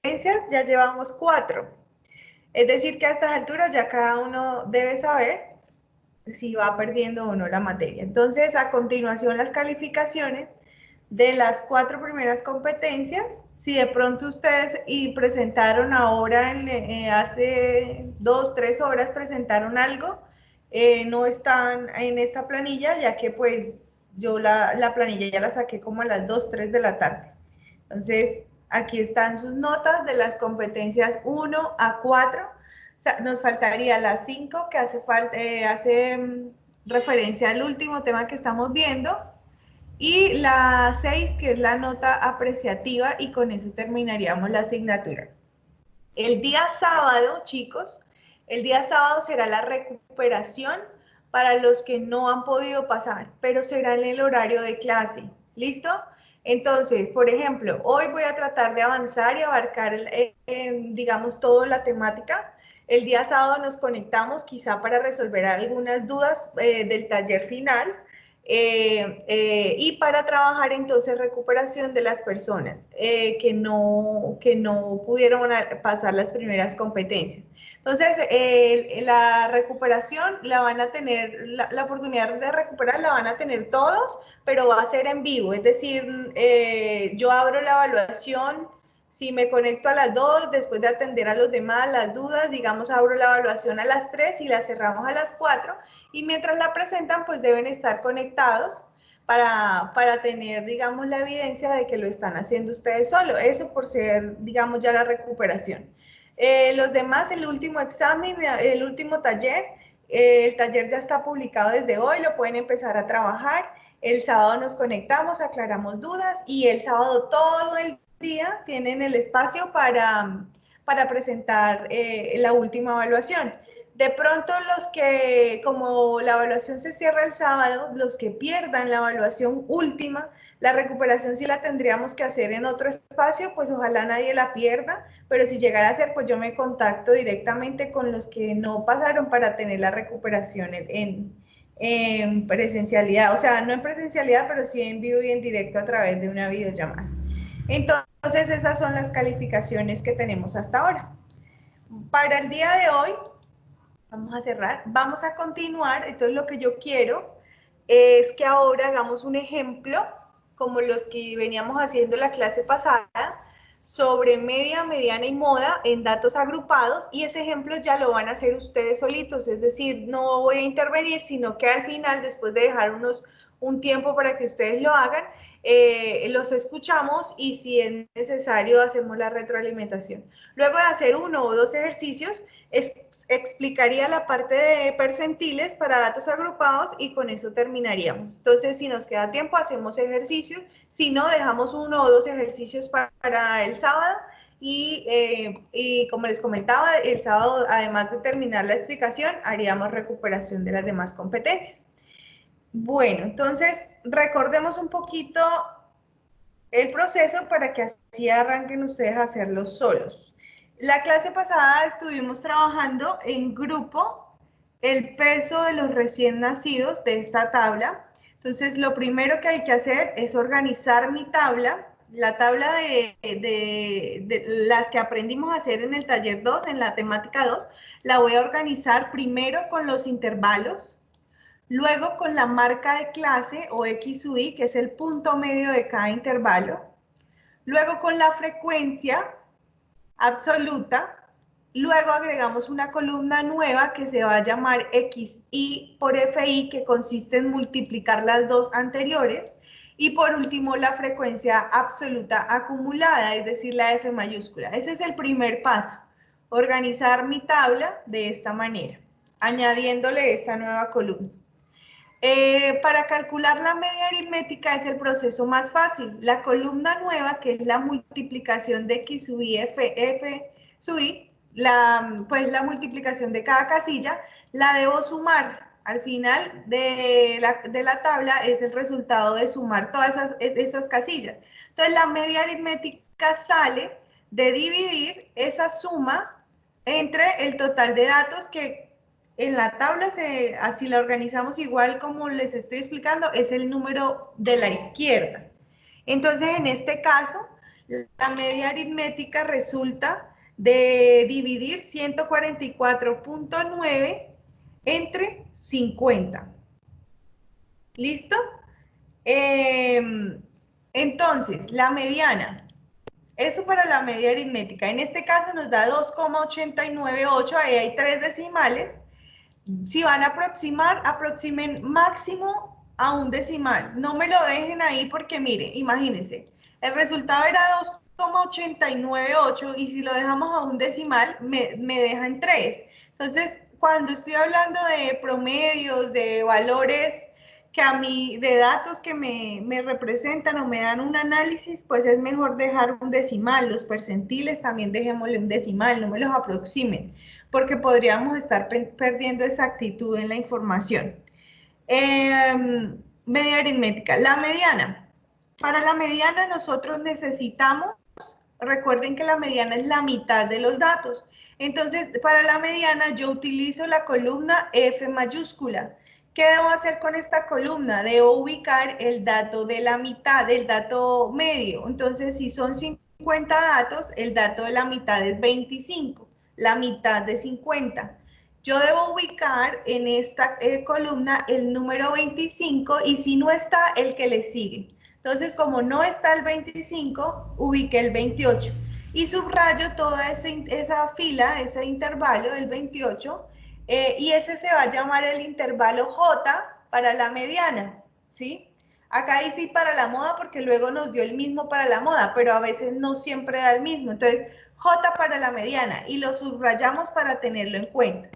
ya llevamos 4. Es decir, que a estas alturas ya cada uno debe saber si va perdiendo o no la materia. Entonces, a continuación, las calificaciones de las 4 primeras competencias. Si de pronto ustedes y presentaron ahora, hace 2, 3 horas presentaron algo, no están en esta planilla, ya que pues yo la planilla ya la saqué como a las 2, 3 de la tarde. Entonces, aquí están sus notas de las competencias 1 a 4. O sea, nos faltaría la 5, que hace referencia al último tema que estamos viendo, y la 6, que es la nota apreciativa, y con eso terminaríamos la asignatura. El día sábado, chicos, el día sábado será la recuperación para los que no han podido pasar, pero será en el horario de clase. ¿Listo? Entonces, por ejemplo, hoy voy a tratar de avanzar y abarcar, digamos, toda la temática. El día sábado nos conectamos quizá para resolver algunas dudas del taller final. Y para trabajar entonces recuperación de las personas que no pudieron pasar las primeras competencias. Entonces, la recuperación la van a tener, la oportunidad de recuperar la van a tener todos, pero va a ser en vivo, es decir, yo abro la evaluación. Si me conecto a las 2, después de atender a los demás las dudas, digamos, abro la evaluación a las 3 y la cerramos a las 4, y mientras la presentan, pues deben estar conectados para tener, digamos, la evidencia de que lo están haciendo ustedes solo. Eso por ser, digamos, ya la recuperación. Los demás, el último examen, el último taller, el taller ya está publicado desde hoy, lo pueden empezar a trabajar. El sábado nos conectamos, aclaramos dudas, y el sábado todo el día tienen el espacio para presentar la última evaluación. De pronto los que, como la evaluación se cierra el sábado, los que pierdan la evaluación última, la recuperación sí la tendríamos que hacer en otro espacio, pues ojalá nadie la pierda, pero si llegara a ser, pues yo me contacto directamente con los que no pasaron para tener la recuperación en presencialidad, o sea, no en presencialidad, pero sí en vivo y en directo a través de una videollamada. Entonces, esas son las calificaciones que tenemos hasta ahora. Para el día de hoy, vamos a cerrar, vamos a continuar. Entonces, lo que yo quiero es que ahora hagamos un ejemplo, como los que veníamos haciendo la clase pasada, sobre media, mediana y moda en datos agrupados, y ese ejemplo ya lo van a hacer ustedes solitos, es decir, no voy a intervenir, sino que al final, después de dejar un tiempo para que ustedes lo hagan, los escuchamos y si es necesario hacemos la retroalimentación. Luego de hacer 1 o 2 ejercicios, explicaría la parte de percentiles para datos agrupados y con eso terminaríamos. Entonces, si nos queda tiempo, hacemos ejercicios. Si no, dejamos 1 o 2 ejercicios para el sábado. Y como les comentaba, el sábado, además de terminar la explicación, haríamos recuperación de las demás competencias. Bueno, entonces recordemos un poquito el proceso para que así arranquen ustedes a hacerlo solos. La clase pasada estuvimos trabajando en grupo el peso de los recién nacidos de esta tabla. Entonces, lo primero que hay que hacer es organizar mi tabla, la tabla de las que aprendimos a hacer en el taller 2, en la temática 2, la voy a organizar primero con los intervalos, luego con la marca de clase o X u Y, que es el punto medio de cada intervalo, luego con la frecuencia absoluta, luego agregamos una columna nueva que se va a llamar XI por FI, que consiste en multiplicar las dos anteriores, y por último la frecuencia absoluta acumulada, es decir, la F mayúscula. Ese es el primer paso, organizar mi tabla de esta manera, añadiéndole esta nueva columna. Para calcular la media aritmética es el proceso más fácil. La columna nueva, que es la multiplicación de X sub I, F sub I, pues la multiplicación de cada casilla, la debo sumar. Al final de la tabla es el resultado de sumar todas esas casillas. Entonces, la media aritmética sale de dividir esa suma entre el total de datos que en la tabla, así la organizamos igual como les estoy explicando, es el número de la izquierda. Entonces, en este caso, La media aritmética resulta de dividir 144.9 entre 50. ¿Listo? Entonces, la mediana. Eso para la media aritmética. En este caso nos da 2,898, ahí hay 3 decimales. Si van a aproximar, aproximen máximo a un decimal. No me lo dejen ahí porque, mire, imagínense, el resultado era 2,898 y si lo dejamos a un decimal, me dejan 3. Entonces, cuando estoy hablando de promedios, de valores que a mí, de datos que me representan o me dan un análisis, pues es mejor dejar un decimal. Los percentiles también dejémosle un decimal, no me los aproximen, porque podríamos estar perdiendo exactitud en la información. Media aritmética. La mediana. Para la mediana nosotros necesitamos, recuerden que la mediana es la mitad de los datos. Entonces, para la mediana yo utilizo la columna F mayúscula. ¿Qué debo hacer con esta columna? Debo ubicar el dato de la mitad, el dato medio. Entonces, si son 50 datos, el dato de la mitad es 25, la mitad de 50. Yo debo ubicar en esta columna el número 25 y si no está, el que le sigue. Entonces, como no está el 25, ubique el 28 y subrayo toda esa fila, ese intervalo, el 28, y ese se va a llamar el intervalo J para la mediana, ¿sí? Acá dice para la moda porque luego nos dio el mismo para la moda, pero a veces no siempre da el mismo. Entonces, J para la mediana y lo subrayamos para tenerlo en cuenta.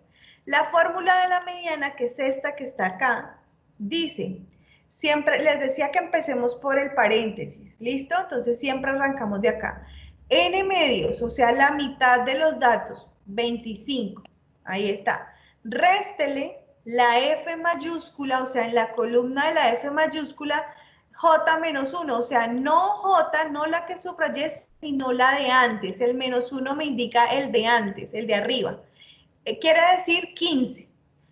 La fórmula de la mediana, que es esta que está acá, dice, siempre les decía que empecemos por el paréntesis, ¿listo? Entonces siempre arrancamos de acá. N medios, o sea, la mitad de los datos, 25, ahí está. Réstele la F mayúscula, o sea, en la columna de la F mayúscula, J menos 1, o sea, no J, no la que subrayé, sino la de antes. El menos 1 me indica el de antes, el de arriba. Quiere decir 15.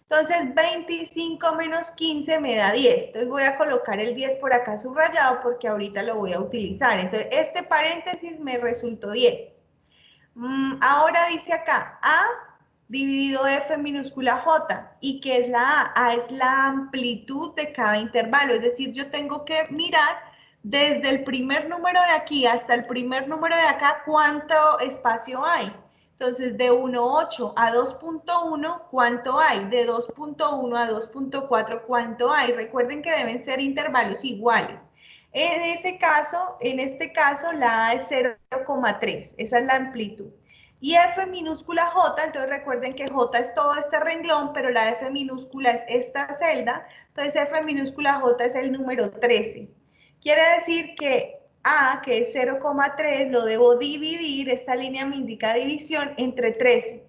Entonces, 25 menos 15 me da 10. Entonces, voy a colocar el 10 por acá subrayado porque ahorita lo voy a utilizar. Entonces, este paréntesis me resultó 10. Ahora dice acá, A dividido F minúscula J. ¿Y qué es la A? A es la amplitud de cada intervalo. Es decir, yo tengo que mirar desde el primer número de aquí hasta el primer número de acá cuánto espacio hay. Entonces, de 1.8 a 2.1, ¿cuánto hay? De 2.1 a 2.4, ¿cuánto hay? Recuerden que deben ser intervalos iguales. En este caso, la A es 0,3, esa es la amplitud. Y F minúscula J, entonces recuerden que J es todo este renglón, pero la F minúscula es esta celda, entonces F minúscula J es el número 13. Quiere decir que A, que es 0,3, lo debo dividir, esta línea me indica división, entre 13.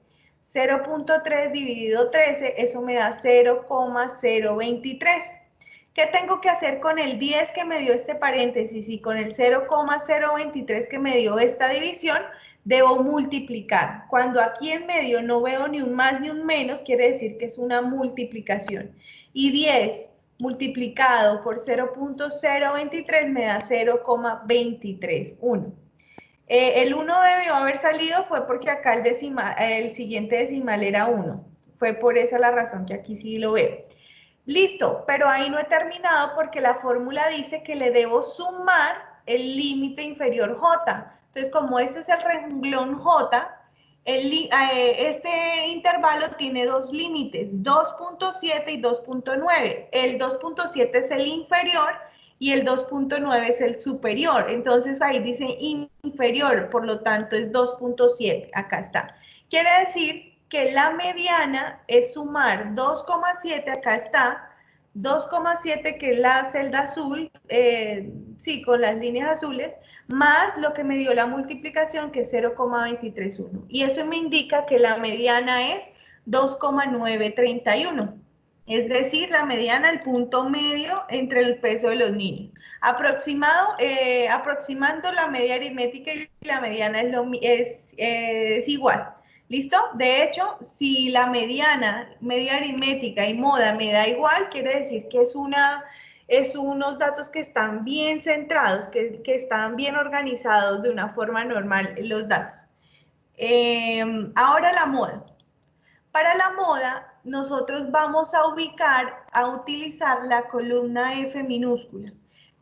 0.3 dividido 13, eso me da 0,023. ¿Qué tengo que hacer con el 10 que me dio este paréntesis y con el 0,023 que me dio esta división? Debo multiplicar. Cuando aquí en medio no veo ni un más ni un menos, quiere decir que es una multiplicación. Y 10 multiplicado por 0.023 me da 0,231. El 1 debió haber salido fue porque acá el siguiente decimal era 1. Fue por esa la razón que aquí sí lo veo. Listo, pero ahí no he terminado porque la fórmula dice que le debo sumar el límite inferior J. Entonces, como este es el renglón J, este intervalo tiene dos límites, 2.7 y 2.9. El 2.7 es el inferior y el 2.9 es el superior. Entonces, ahí dice inferior, por lo tanto es 2.7. Acá está. Quiere decir que la mediana es sumar 2,7, acá está, 2,7 que es la celda azul, sí, con las líneas azules, más lo que me dio la multiplicación que es 0,231. Y eso me indica que la mediana es 2,931. Es decir, la mediana, el punto medio entre el peso de los niños. Aproximando la media aritmética y la mediana es igual. ¿Listo? De hecho, si la media aritmética y moda me da igual, quiere decir que es una es unos datos que están bien centrados, que están bien organizados de una forma normal los datos. Ahora la moda. Para la moda, nosotros vamos a utilizar la columna F minúscula.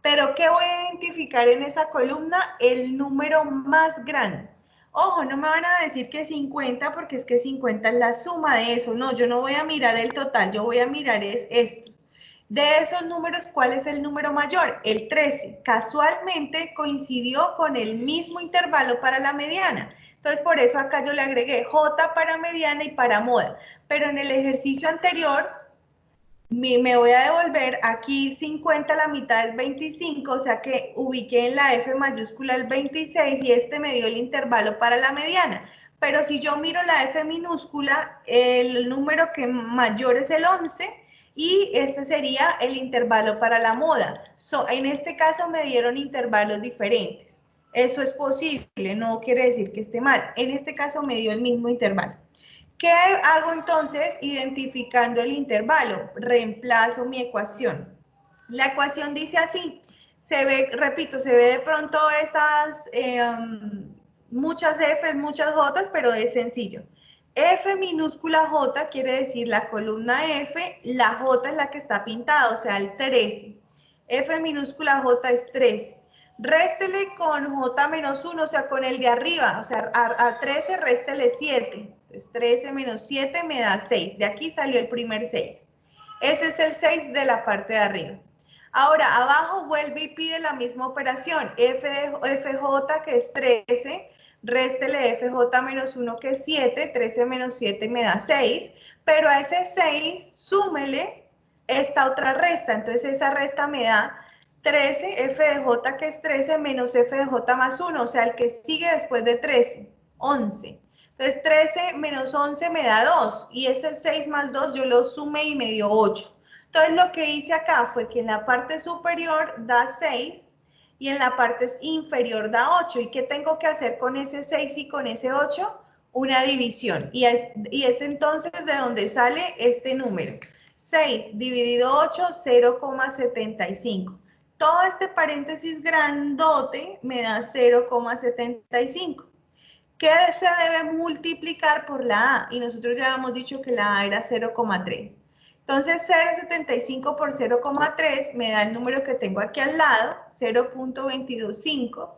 Pero ¿qué voy a identificar en esa columna? El número más grande. Ojo, no me van a decir que 50 porque es que 50 es la suma de eso. No, yo no voy a mirar el total, yo voy a mirar esto. De esos números, ¿cuál es el número mayor? El 13. Casualmente coincidió con el mismo intervalo para la mediana. Entonces, por eso acá yo le agregué J para mediana y para moda. Pero en el ejercicio anterior, me voy a devolver aquí 50, la mitad es 25, o sea que ubiqué en la F mayúscula el 26 y este me dio el intervalo para la mediana. Pero si yo miro la F minúscula, el número que mayor es el 11 y este sería el intervalo para la moda. En este caso me dieron intervalos diferentes. Eso es posible, no quiere decir que esté mal. En este caso me dio el mismo intervalo. ¿Qué hago entonces identificando el intervalo? Reemplazo mi ecuación. La ecuación dice así, se ve, repito, se ve de pronto esas muchas F's, muchas J's, pero es sencillo. F minúscula J quiere decir la columna F, la J es la que está pintada, o sea, el 13. F minúscula J es 13. Réstele con J menos 1, o sea, con el de arriba, o sea, a 13 réstele 7. Entonces, 13 menos 7 me da 6. De aquí salió el primer 6. Ese es el 6 de la parte de arriba. Ahora, abajo vuelve y pide la misma operación. FJ, que es 13, réstele FJ menos 1, que es 7. 13 menos 7 me da 6. Pero a ese 6, súmele esta otra resta. Entonces, esa resta me da 13, F de J, que es 13, menos F de J más 1. O sea, el que sigue después de 13, 11. Entonces, 13 menos 11 me da 2. Y ese 6 más 2 yo lo sumé y me dio 8. Entonces, lo que hice acá fue que en la parte superior da 6 y en la parte inferior da 8. ¿Y qué tengo que hacer con ese 6 y con ese 8? Una división. Y es entonces de donde sale este número. 6 dividido 8, 0,75. Todo este paréntesis grandote me da 0,75. ¿Qué se debe multiplicar por la A? Y nosotros ya habíamos dicho que la A era 0,3. Entonces, 0,75 por 0,3 me da el número que tengo aquí al lado, 0.225.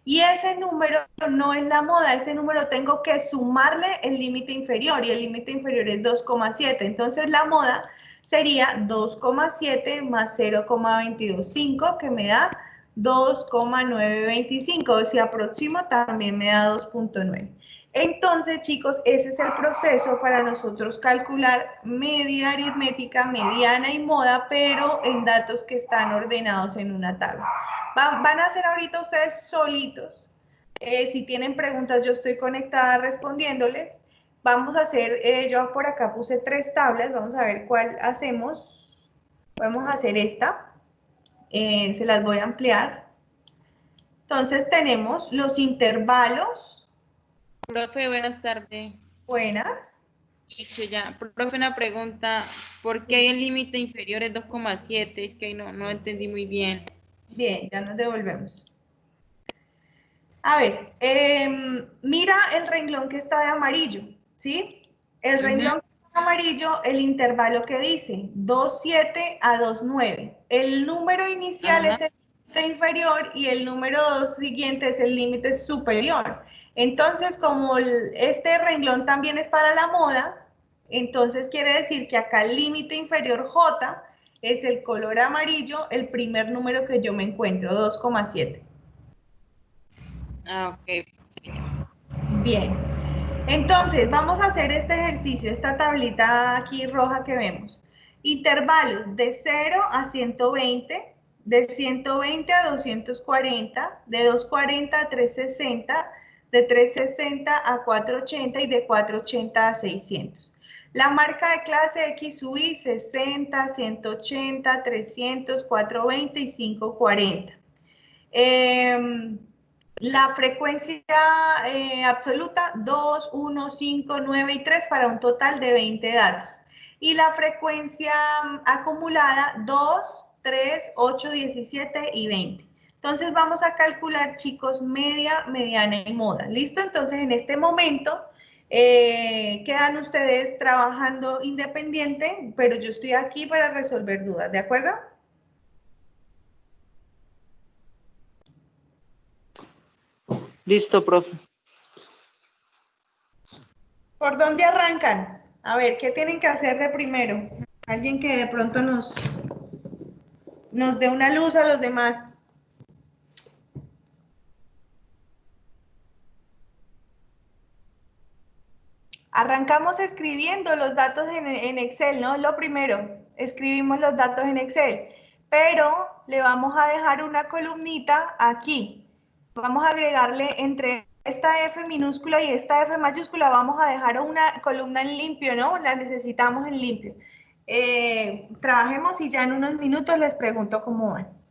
Y ese número no es la moda, ese número tengo que sumarle el límite inferior, y el límite inferior es 2,7. Entonces, la moda sería 2,7 más 0,225, que me da 2,925. Si aproximo, también me da 2,9. Entonces, chicos, ese es el proceso para nosotros calcular media aritmética, mediana y moda, pero en datos que están ordenados en una tabla. Van a hacer ahorita ustedes solitos. Si tienen preguntas, yo estoy conectada respondiéndoles. Vamos a hacer, yo por acá puse 3 tablas, vamos a ver cuál hacemos. Podemos hacer esta, se las voy a ampliar. Entonces tenemos los intervalos. Profe, buenas tardes. Buenas. Dicho ya. Profe, una pregunta. ¿Por qué el límite inferior es 2,7? Es que ahí no entendí muy bien. Bien, ya nos devolvemos. A ver, mira el renglón que está de amarillo, ¿sí? El renglón que está de amarillo, el intervalo que dice 2,7 a 2,9. El número inicial es el límite inferior y el número 2 siguiente es el límite superior. Entonces, como este renglón también es para la moda, entonces quiere decir que acá el límite inferior J es el color amarillo, el primer número que yo me encuentro, 2,7. Ah, ok. Bien, entonces vamos a hacer este ejercicio, esta tablita aquí roja que vemos. Intervalos de 0 a 120, de 120 a 240, de 240 a 360, de 360 a 480 y de 480 a 600. La marca de clase X, Y, 60, 180, 300, 420 y 540. La frecuencia absoluta 2, 1, 5, 9 y 3 para un total de 20 datos. Y la frecuencia acumulada 2, 3, 8, 17 y 20. Entonces vamos a calcular, chicos, media, mediana y moda. ¿Listo? Entonces en este momento quedan ustedes trabajando independiente, pero yo estoy aquí para resolver dudas, ¿de acuerdo? Listo, profe. ¿Por dónde arrancan? A ver, ¿qué tienen que hacer de primero? Alguien que de pronto nos dé una luz a los demás. Arrancamos escribiendo los datos en Excel, ¿no? Lo primero, escribimos los datos en Excel, pero le vamos a dejar una columnita aquí. Vamos a agregarle entre esta F minúscula y esta F mayúscula, vamos a dejar una columna en limpio, ¿no? La necesitamos en limpio. Trabajemos y ya en unos minutos les pregunto cómo van.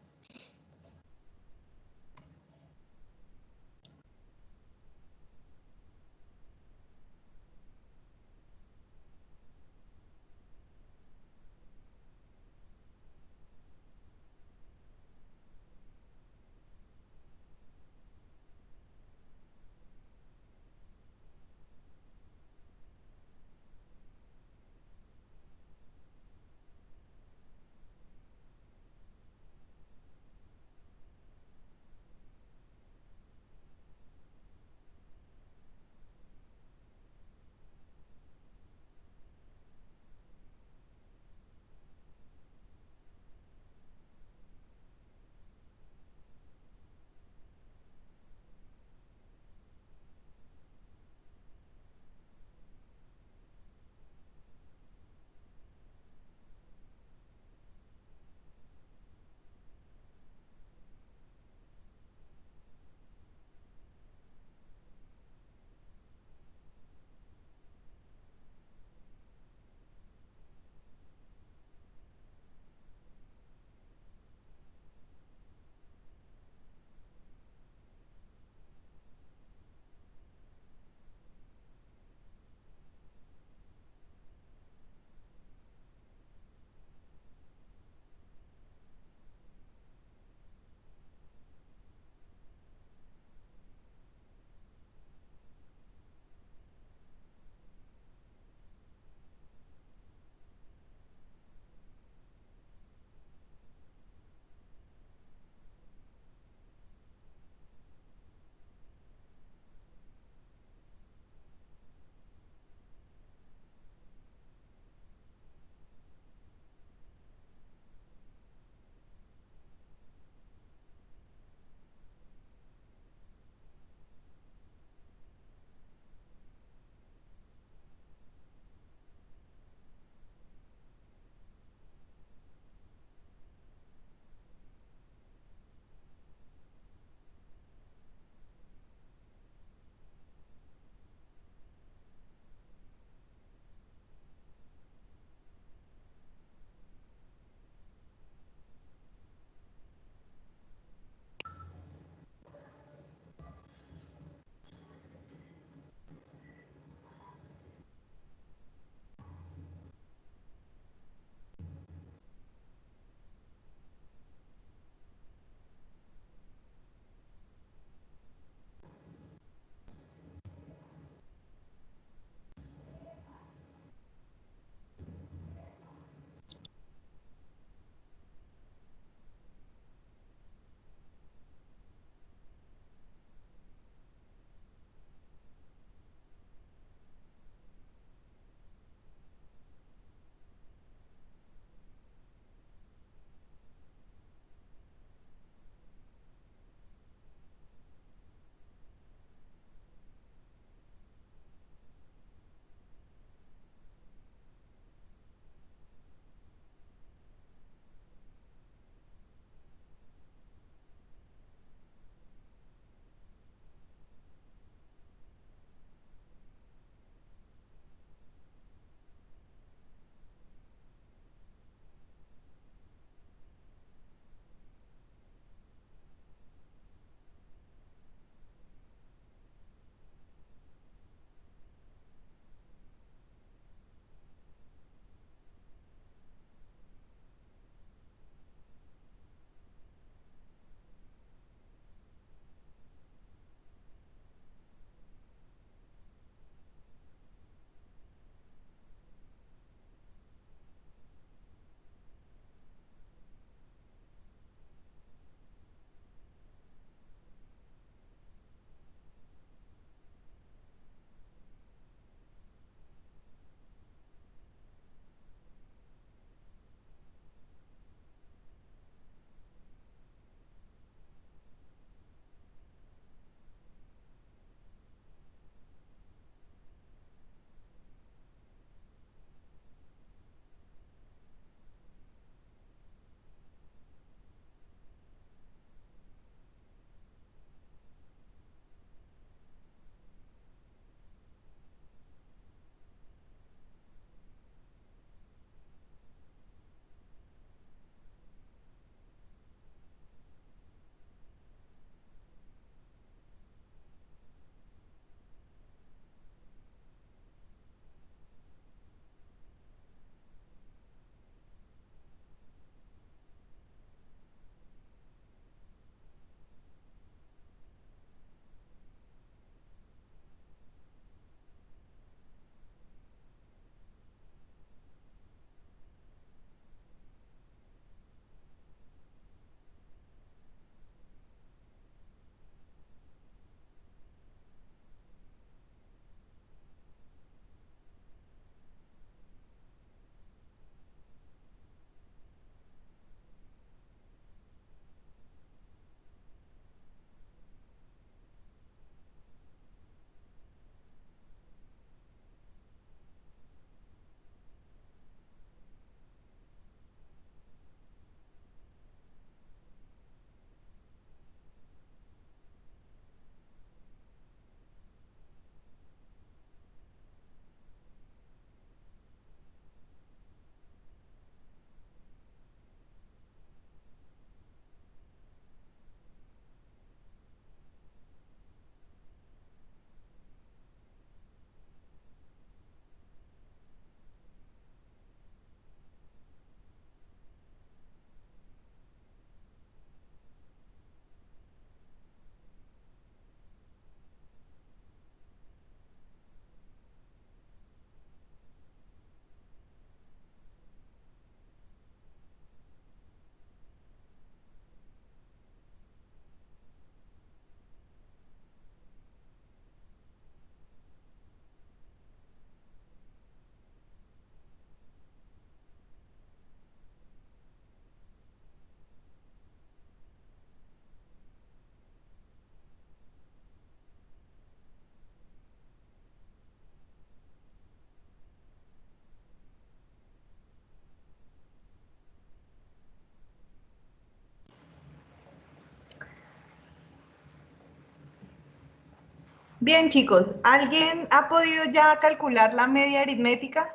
Bien, chicos, ¿alguien ha podido ya calcular la media aritmética?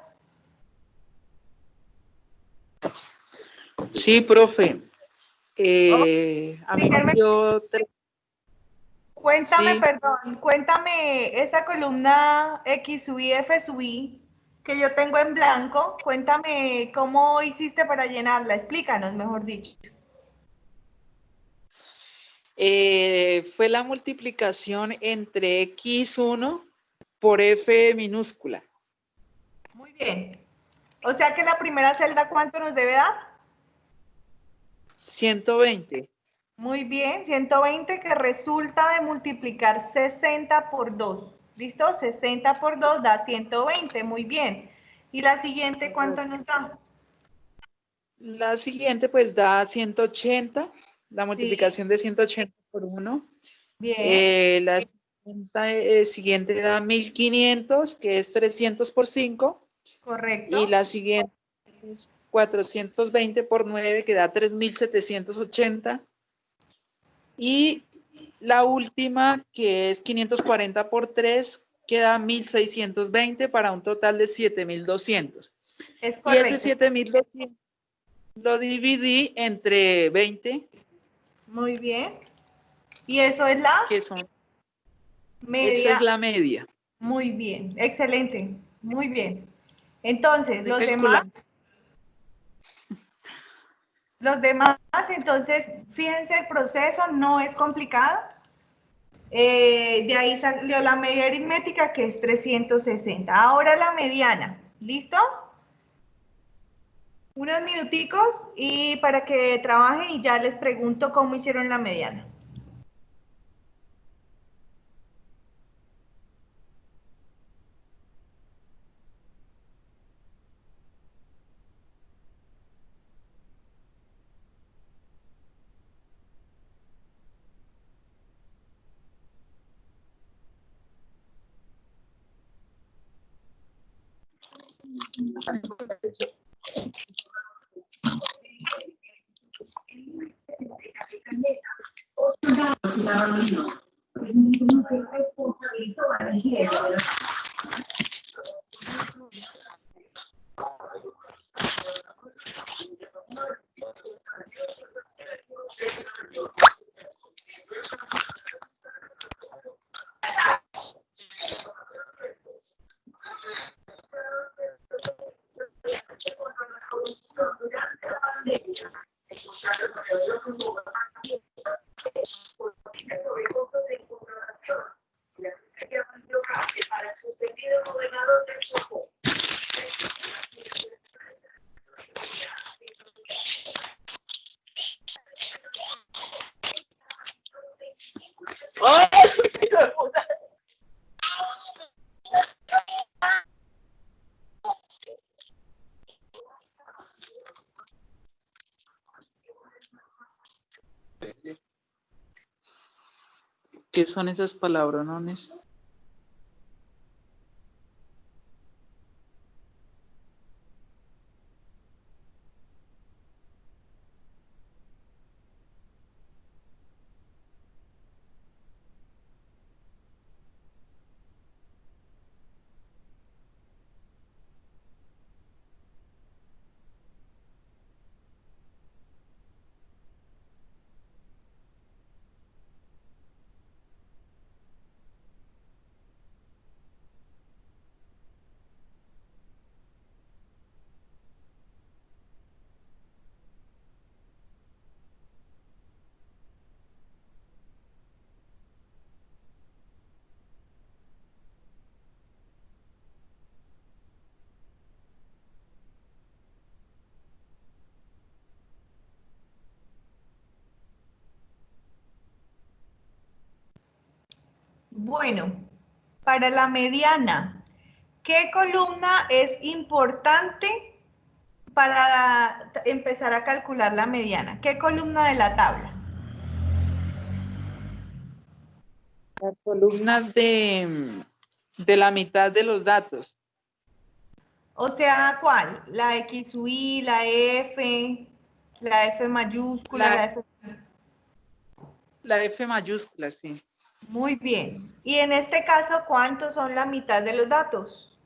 Sí, profe. Oh, A mí me explíquenme. dio Cuéntame, sí, perdón, cuéntame esa columna X sub I, F sub I que yo tengo en blanco. Cuéntame cómo hiciste para llenarla. Explícanos, mejor dicho. fue la multiplicación entre X1 por F minúscula. Muy bien. O sea que la primera celda, ¿cuánto nos debe dar? 120. Muy bien, 120 que resulta de multiplicar 60 por 2. ¿Listo? 60 por 2 da 120. Muy bien. ¿Y la siguiente cuánto nos da? La siguiente pues da 180, la Sí, multiplicación de 180 por 1. bien, La siguiente da 1500, que es 300 por 5. Y correcto. la siguiente es 420 por 9, que da 3780. Y la última, que es 540 por 3, que da 1620 para un total de 7200. Es Y ese correcto. 7200 lo dividí entre 20, Muy bien. Y eso es la que son, esa es media. la media. Muy bien. Excelente. Muy bien. Entonces, De calcular. entonces, fíjense, el proceso no es complicado. De ahí salió la media aritmética, que es 360. Ahora la mediana. ¿Listo? Unos minuticos y para que trabajen y ya les pregunto cómo hicieron la mediana. ¿Qué son esas palabronones? Bueno, para la mediana, ¿qué columna es importante para empezar a calcular la mediana? ¿Qué columna de la tabla? La columna de la mitad de los datos. O sea, ¿cuál? La X sub I, la F mayúscula, La, la F... la F mayúscula, sí. Muy bien. Y en este caso, ¿cuántos son la mitad de los datos?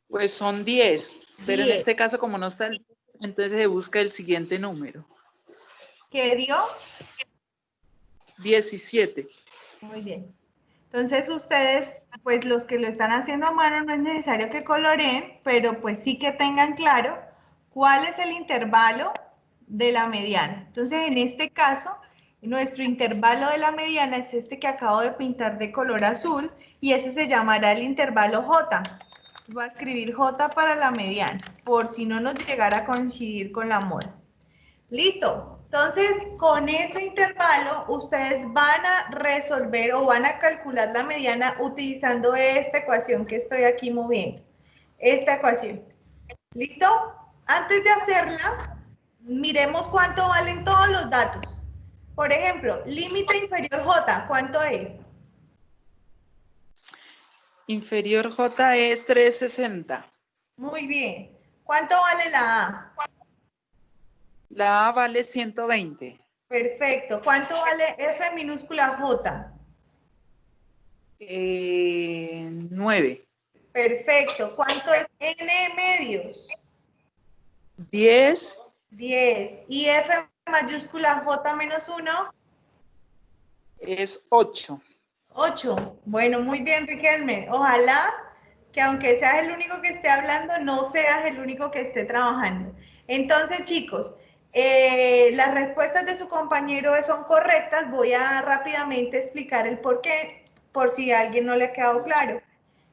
Pues son 10, pero en 10. este caso como no está el 10, entonces se busca el siguiente número. ¿Qué dio? 17. Muy bien. Entonces ustedes, pues los que lo están haciendo a mano no es necesario que coloreen, pero pues sí que tengan claro cuál es el intervalo de la mediana. Entonces en este caso, nuestro intervalo de la mediana es este que acabo de pintar de color azul y ese se llamará el intervalo J. Voy a escribir J para la mediana, por si no nos llegara a coincidir con la moda. Listo. Entonces, con ese intervalo, ustedes van a resolver o van a calcular la mediana utilizando esta ecuación que estoy aquí moviendo. Esta ecuación. ¿Listo? Antes de hacerla, miremos cuánto valen todos los datos. Por ejemplo, límite inferior J, ¿cuánto es? Inferior J es 360. Muy bien. ¿Cuánto vale la A? La A vale 120. Perfecto. ¿Cuánto vale F minúscula J? 9. Perfecto. ¿Cuánto es N medios? 10. 10. ¿Y F mayúscula J menos 1? Es 8. 8. Bueno, muy bien, Riquelme. Ojalá que aunque seas el único que esté hablando, no seas el único que esté trabajando. Entonces, chicos, las respuestas de su compañero son correctas. Voy a rápidamente explicar el por qué, por si a alguien no le ha quedado claro.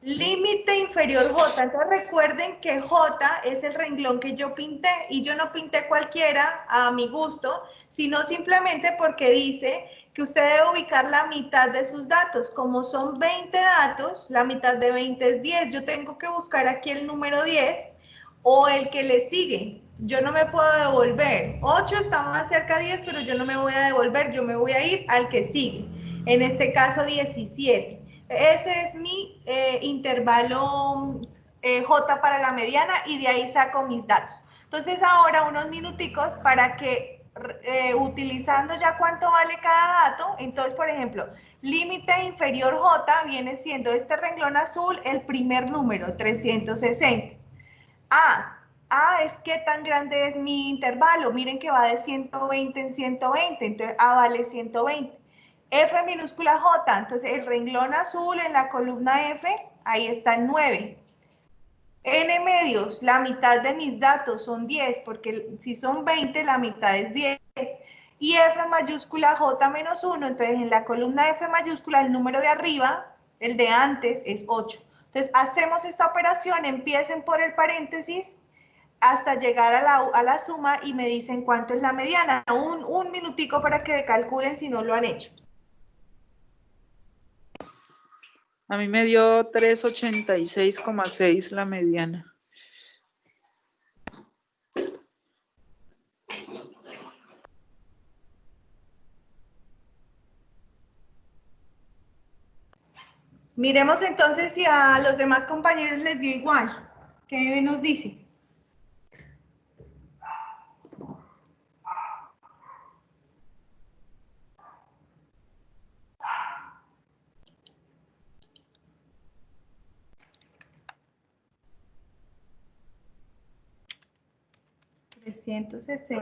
Límite inferior J. Entonces recuerden que J es el renglón que yo pinté y yo no pinté cualquiera a mi gusto, sino simplemente porque dice que usted debe ubicar la mitad de sus datos. Como son 20 datos, la mitad de 20 es 10. Yo tengo que buscar aquí el número 10 o el que le sigue. Yo no me puedo devolver. 8 está más cerca de 10, pero yo no me voy a devolver. Yo me voy a ir al que sigue. En este caso, 17. Ese es mi intervalo J para la mediana y de ahí saco mis datos. Entonces ahora unos minuticos para que utilizando ya cuánto vale cada dato, entonces por ejemplo, límite inferior J viene siendo este renglón azul el primer número, 360. A es qué tan grande es mi intervalo, miren que va de 120 en 120, entonces A vale 120. F minúscula J, entonces el renglón azul en la columna F, ahí está el 9. N medios, la mitad de mis datos son 10, porque si son 20, la mitad es 10. Y F mayúscula J menos 1, entonces en la columna F mayúscula el número de arriba, el de antes, es 8. Entonces hacemos esta operación, empiecen por el paréntesis hasta llegar a la suma y me dicen cuánto es la mediana. Un minutico para que calculen si no lo han hecho. A mí me dio 386,6 la mediana. Miremos entonces si a los demás compañeros les dio igual. ¿Qué nos dice? $360.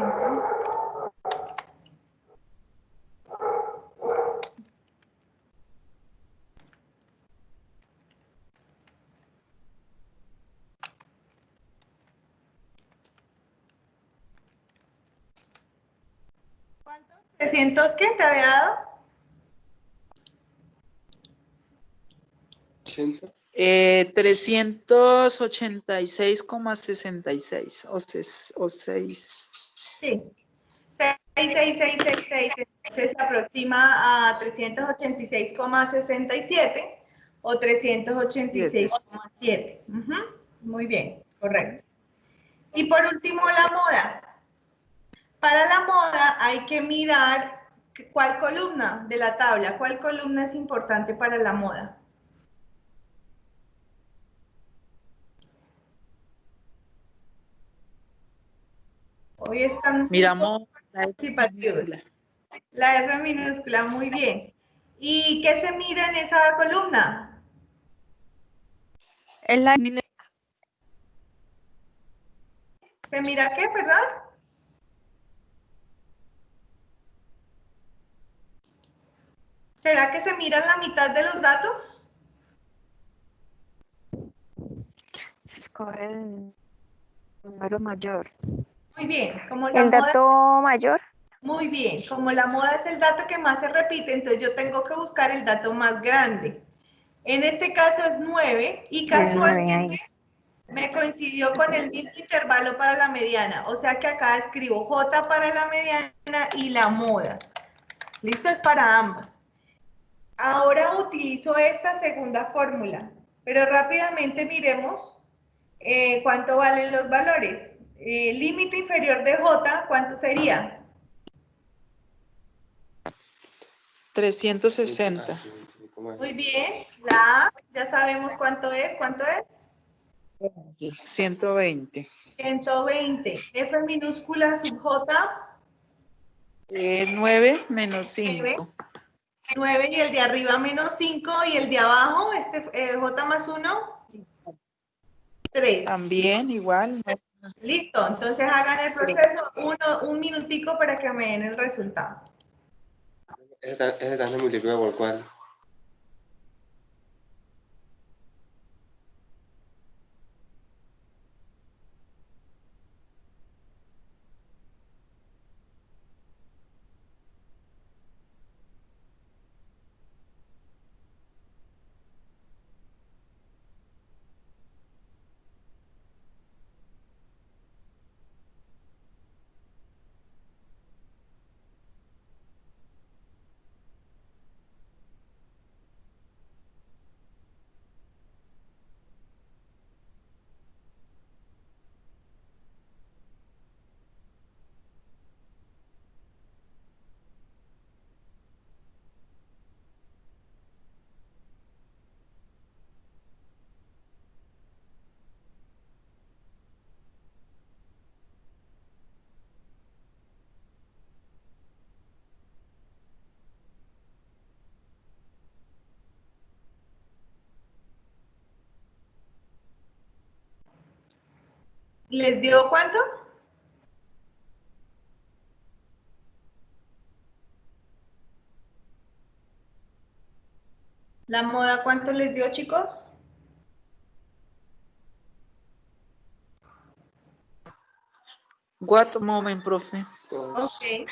¿Cuánto? ¿300 qué te había dado? 386,66 o 6. Sí. 66666. Entonces se aproxima a 386,67 o 386,7. Muy bien, correcto. Y por último, la moda. Para la moda hay que mirar cuál columna de la tabla, cuál columna es importante para la moda. Hoy están Miramos la F participativos. minúscula. La F minúscula, muy bien. ¿Y qué se mira en esa columna? Es la ¿Se mira qué, perdón? ¿Será que se mira la mitad de los datos? se escoge el número mayor. Muy bien, como la El moda, dato mayor, muy bien, como la moda es el dato que más se repite, entonces yo tengo que buscar el dato más grande. En este caso es 9 y el 9 casualmente ahí. me coincidió con el mismo intervalo para la mediana, o sea que acá escribo J para la mediana y la moda. Listo, es para ambas. Ahora utilizo esta segunda fórmula, pero rápidamente miremos cuánto valen los valores. Límite inferior de J, ¿cuánto sería? 360. Muy bien, la A, ya sabemos cuánto es, 120. 120. F minúscula sub J, 9 menos 9. 5. 9 y el de arriba menos 5 y el de abajo, J más 1, 3. También igual. Listo, entonces hagan el proceso un minutico para que me den el resultado. Ese también multiplica por 4. ¿Les dio cuánto? ¿La moda cuánto les dio, chicos? What moment, profe? Ok.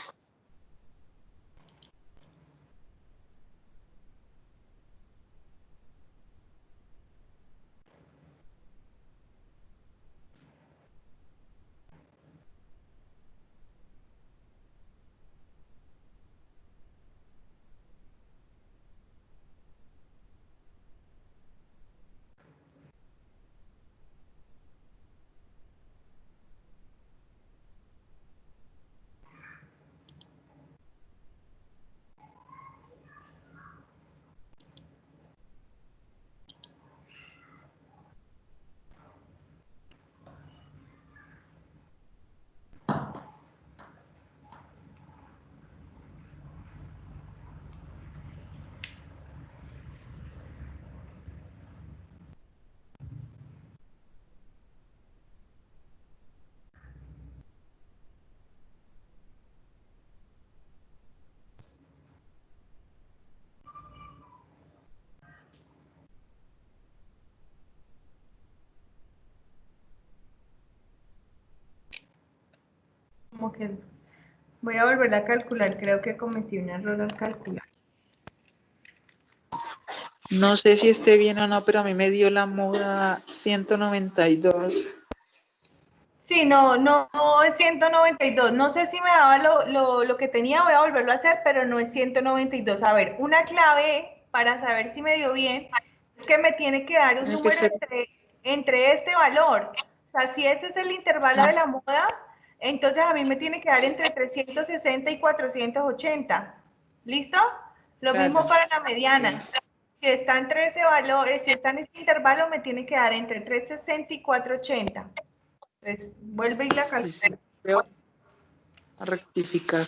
Como que voy a volver a calcular, creo que cometí un error al calcular. No sé si esté bien o no, pero a mí me dio la moda 192. Sí, no es 192. No sé si me daba lo que tenía, voy a volverlo a hacer, pero no es 192. A ver, una clave para saber si me dio bien es que me tiene que dar un Tiene que número ser. entre este valor. O sea, si este es el intervalo de la moda, entonces a mí me tiene que dar entre 360 y 480. ¿Listo? Lo mismo Claro. para la mediana. Si está entre ese valor, si está en este intervalo, me tiene que dar entre 360 y 480. Entonces, vuelve y la calcula. Voy a rectificar.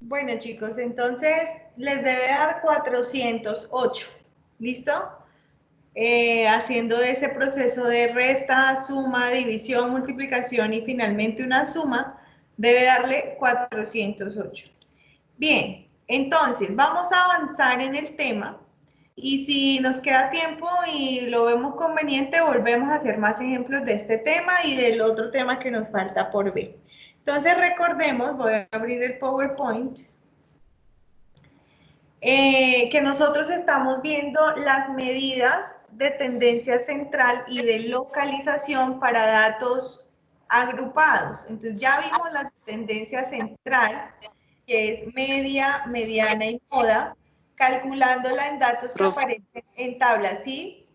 Bueno, chicos, entonces les debe dar 408. ¿Listo? Haciendo ese proceso de resta, suma, división, multiplicación y finalmente una suma, debe darle 408. Bien, entonces vamos a avanzar en el tema y si nos queda tiempo y lo vemos conveniente, volvemos a hacer más ejemplos de este tema y del otro tema que nos falta por ver. Entonces recordemos, voy a abrir el PowerPoint, que nosotros estamos viendo las medidas de tendencia central y de localización para datos agrupados. Entonces ya vimos la tendencia central, que es media, mediana y moda, calculándola en datos que aparecen en tablas, ¿sí?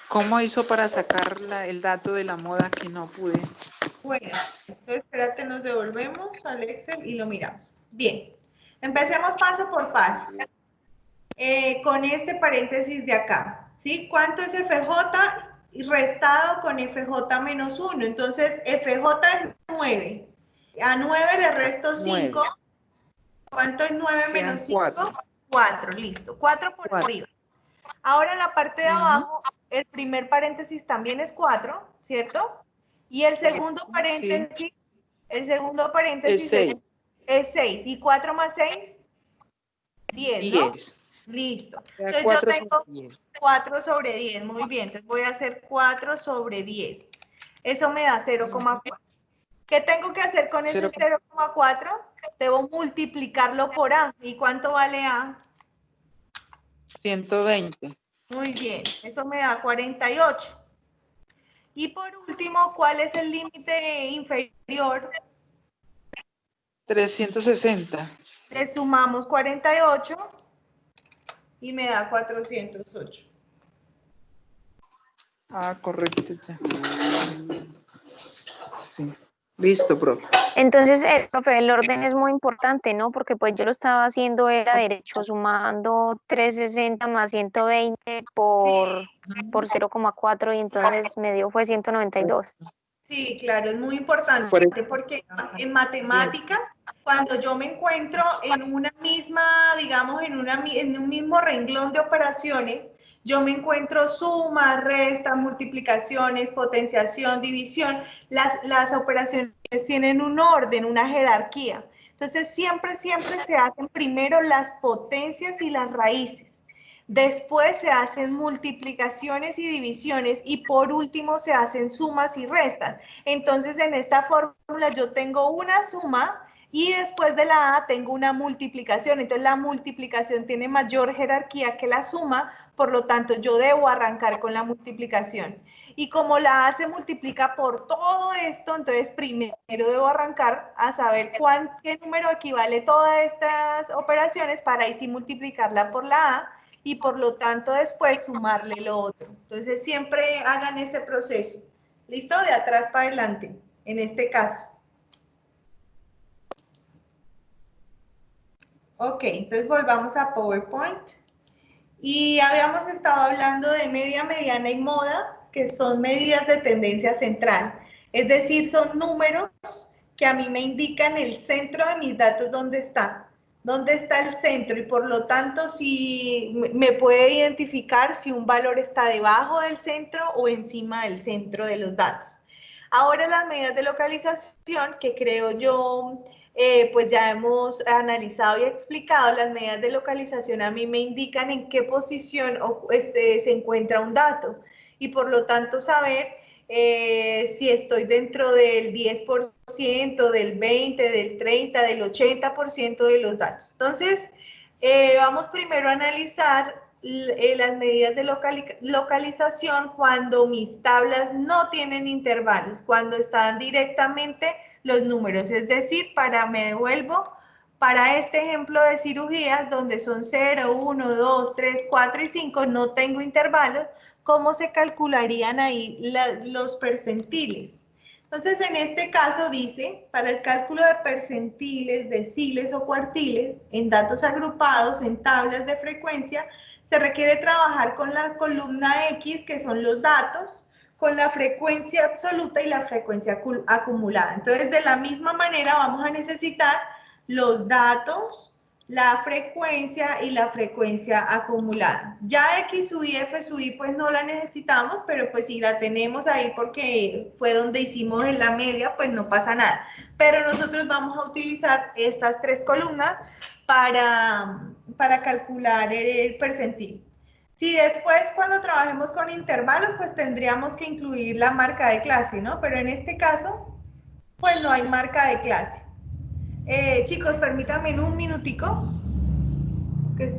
¿Cómo hizo para sacar el dato de la moda que no pude? Bueno, entonces espérate, nos devolvemos al Excel y lo miramos. Bien, empecemos paso por paso. Con este paréntesis de acá, ¿sí? ¿Cuánto es FJ restado con FJ menos 1? Entonces, FJ es 9. A 9 le resto 5. 9. ¿Cuánto es 9 Quedan menos 5? 4. 4, listo. 4 por arriba. Ahora en la parte de abajo, el primer paréntesis también es 4, ¿cierto? Y el segundo paréntesis, Sí. el segundo paréntesis es 6. ¿Y 4 más 6? 10, ¿no? 10. Listo. Queda Entonces yo 4 tengo sobre 10. 4 sobre 10, muy bien. Entonces voy a hacer 4 sobre 10. Eso me da 0,4. ¿Qué tengo que hacer con ese 0,4? Debo multiplicarlo por A. ¿Y cuánto vale A? 120. Muy bien, eso me da 48. Y por último, ¿cuál es el límite inferior? 360. Le sumamos 48 y me da 408. Ah, correcto ya. Sí. Listo, profe. Entonces, profe, el orden es muy importante, ¿no? Porque pues yo lo estaba haciendo, era derecho, sumando 360 más 120 por 0,4 y entonces me dio fue 192. Sí, claro, es muy importante porque en matemáticas, cuando yo me encuentro en una misma, digamos, en un mismo renglón de operaciones, yo me encuentro suma, resta, multiplicaciones, potenciación, división, las operaciones tienen un orden, una jerarquía. Entonces, siempre se hacen primero las potencias y las raíces. Después se hacen multiplicaciones y divisiones y por último se hacen sumas y restas. Entonces en esta fórmula yo tengo una suma y después de la A tengo una multiplicación. Entonces la multiplicación tiene mayor jerarquía que la suma, por lo tanto yo debo arrancar con la multiplicación. Y como la A se multiplica por todo esto, entonces primero debo arrancar a saber qué número equivale todas estas operaciones para ahí sí multiplicarla por la A y por lo tanto después sumarle lo otro. Entonces siempre hagan ese proceso. ¿Listo? De atrás para adelante, en este caso. Ok, entonces volvamos a PowerPoint. Y habíamos estado hablando de media, mediana y moda, que son medidas de tendencia central. Es decir, son números que a mí me indican el centro de mis datos dónde está el centro y por lo tanto si me puede identificar si un valor está debajo del centro o encima del centro de los datos. Ahora las medidas de localización que creo yo pues ya hemos analizado y explicado, las medidas de localización a mí me indican en qué posición se encuentra un dato y por lo tanto saber si estoy dentro del 10%, del 20%, del 30%, del 80% de los datos. Entonces, vamos primero a analizar las medidas de localización cuando mis tablas no tienen intervalos, cuando están directamente los números, es decir, me devuelvo para este ejemplo de cirugías donde son 0, 1, 2, 3, 4 y 5, no tengo intervalos, ¿cómo se calcularían ahí los percentiles? Entonces, en este caso dice, para el cálculo de percentiles, deciles o cuartiles, en datos agrupados, en tablas de frecuencia, se requiere trabajar con la columna X, que son los datos, con la frecuencia absoluta y la frecuencia acumulada. Entonces, de la misma manera vamos a necesitar los datos, la frecuencia y la frecuencia acumulada. Ya X sub y F sub I pues no la necesitamos, pero pues si la tenemos ahí porque fue donde hicimos en la media, pues no pasa nada. Pero nosotros vamos a utilizar estas tres columnas para calcular el percentil. Si después cuando trabajemos con intervalos, pues tendríamos que incluir la marca de clase, ¿no? Pero en este caso, pues no hay marca de clase. Chicos, permítanme un minutico. Que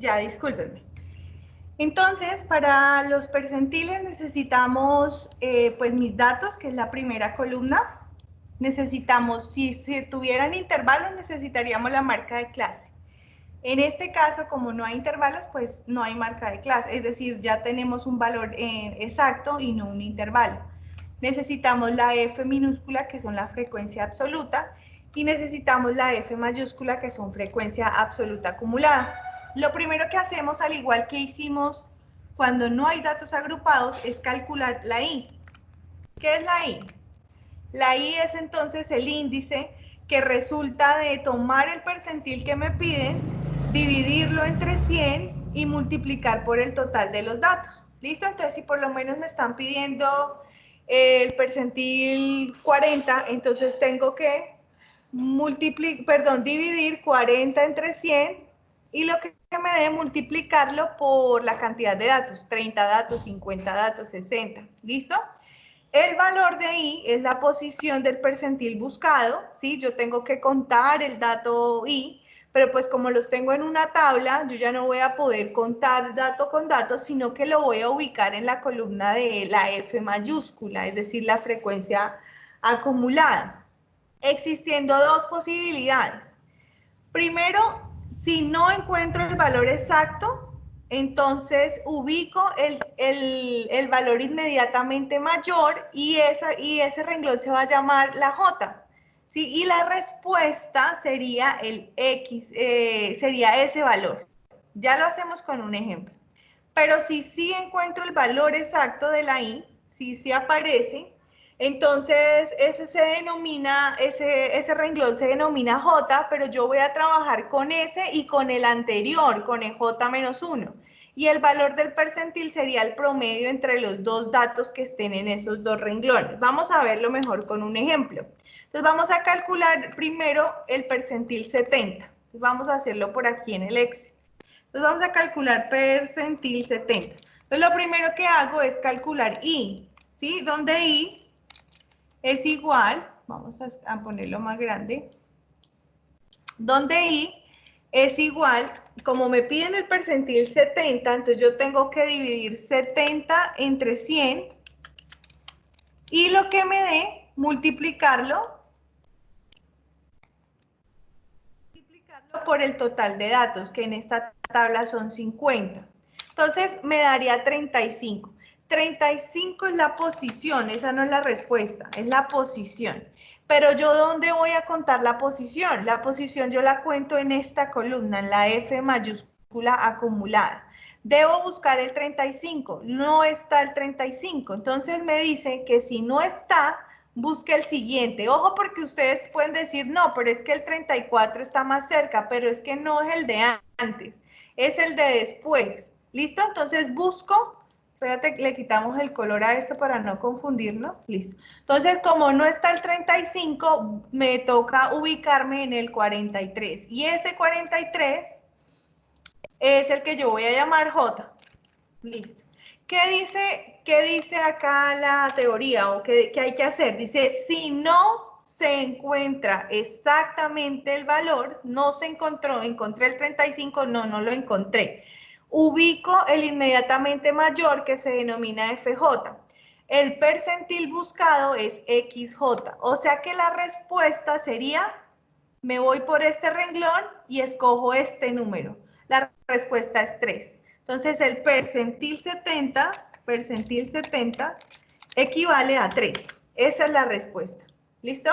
ya discúlpenme. Entonces, para los percentiles necesitamos pues mis datos, que es la primera columna. Necesitamos, si tuvieran intervalos, necesitaríamos la marca de clase. En este caso, como no hay intervalos, pues no hay marca de clase, es decir, ya tenemos un valor exacto y no un intervalo. Necesitamos la F minúscula, que son la frecuencia absoluta, y necesitamos la F mayúscula, que son frecuencia absoluta acumulada. Lo primero que hacemos, al igual que hicimos cuando no hay datos agrupados, es calcular la I. ¿Qué es la I? La I es entonces el índice que resulta de tomar el percentil que me piden, dividirlo entre 100 y multiplicar por el total de los datos. ¿Listo? Entonces, si por lo menos me están pidiendo el percentil 40, entonces tengo que dividir 40 entre 100 y lo que me dé multiplicarlo por la cantidad de datos, 30 datos, 50 datos, 60. ¿Listo? El valor de I es la posición del percentil buscado, ¿sí? Yo tengo que contar el dato I, pero pues como los tengo en una tabla, yo ya no voy a poder contar dato con dato, sino que lo voy a ubicar en la columna de la F mayúscula, es decir, la frecuencia acumulada, existiendo dos posibilidades. Primero, si no encuentro el valor exacto, entonces ubico el valor inmediatamente mayor y ese renglón se va a llamar la J, ¿sí? Y la respuesta sería el X, sería ese valor. Ya lo hacemos con un ejemplo. Pero si sí encuentro el valor exacto de la I, si sí aparece, entonces ese renglón se denomina J, pero yo voy a trabajar con ese y con el anterior, con el J-1. Y el valor del percentil sería el promedio entre los dos datos que estén en esos dos renglones. Vamos a verlo mejor con un ejemplo. Entonces vamos a calcular primero el percentil 70. Entonces vamos a hacerlo por aquí en el Excel. Entonces vamos a calcular percentil 70. Entonces lo primero que hago es calcular I, ¿sí? Donde I es igual, vamos a ponerlo más grande, donde I es igual, como me piden el percentil 70, entonces yo tengo que dividir 70 entre 100 y lo que me dé, multiplicarlo por el total de datos, que en esta tabla son 50. Entonces me daría 35. 35 es la posición, esa no es la respuesta, es la posición. Pero yo, ¿dónde voy a contar la posición? La posición yo la cuento en esta columna, en la F mayúscula acumulada. Debo buscar el 35, no está el 35. Entonces me dice que si no está, busque el siguiente. Ojo, porque ustedes pueden decir, no, pero es que el 34 está más cerca, pero es que no es el de antes, es el de después. ¿Listo? Entonces busco Espérate, le quitamos el color a esto para no confundirnos. Listo. Entonces, como no está el 35, me toca ubicarme en el 43. Y ese 43 es el que yo voy a llamar J. Listo. ¿Qué dice acá la teoría o qué hay que hacer? Dice, si no se encuentra exactamente el valor, no se encontró, encontré el 35, no lo encontré. Ubico el inmediatamente mayor que se denomina FJ. El percentil buscado es XJ, o sea que la respuesta sería, me voy por este renglón y escojo este número. La respuesta es 3. Entonces el percentil 70 equivale a 3. Esa es la respuesta. ¿Listo?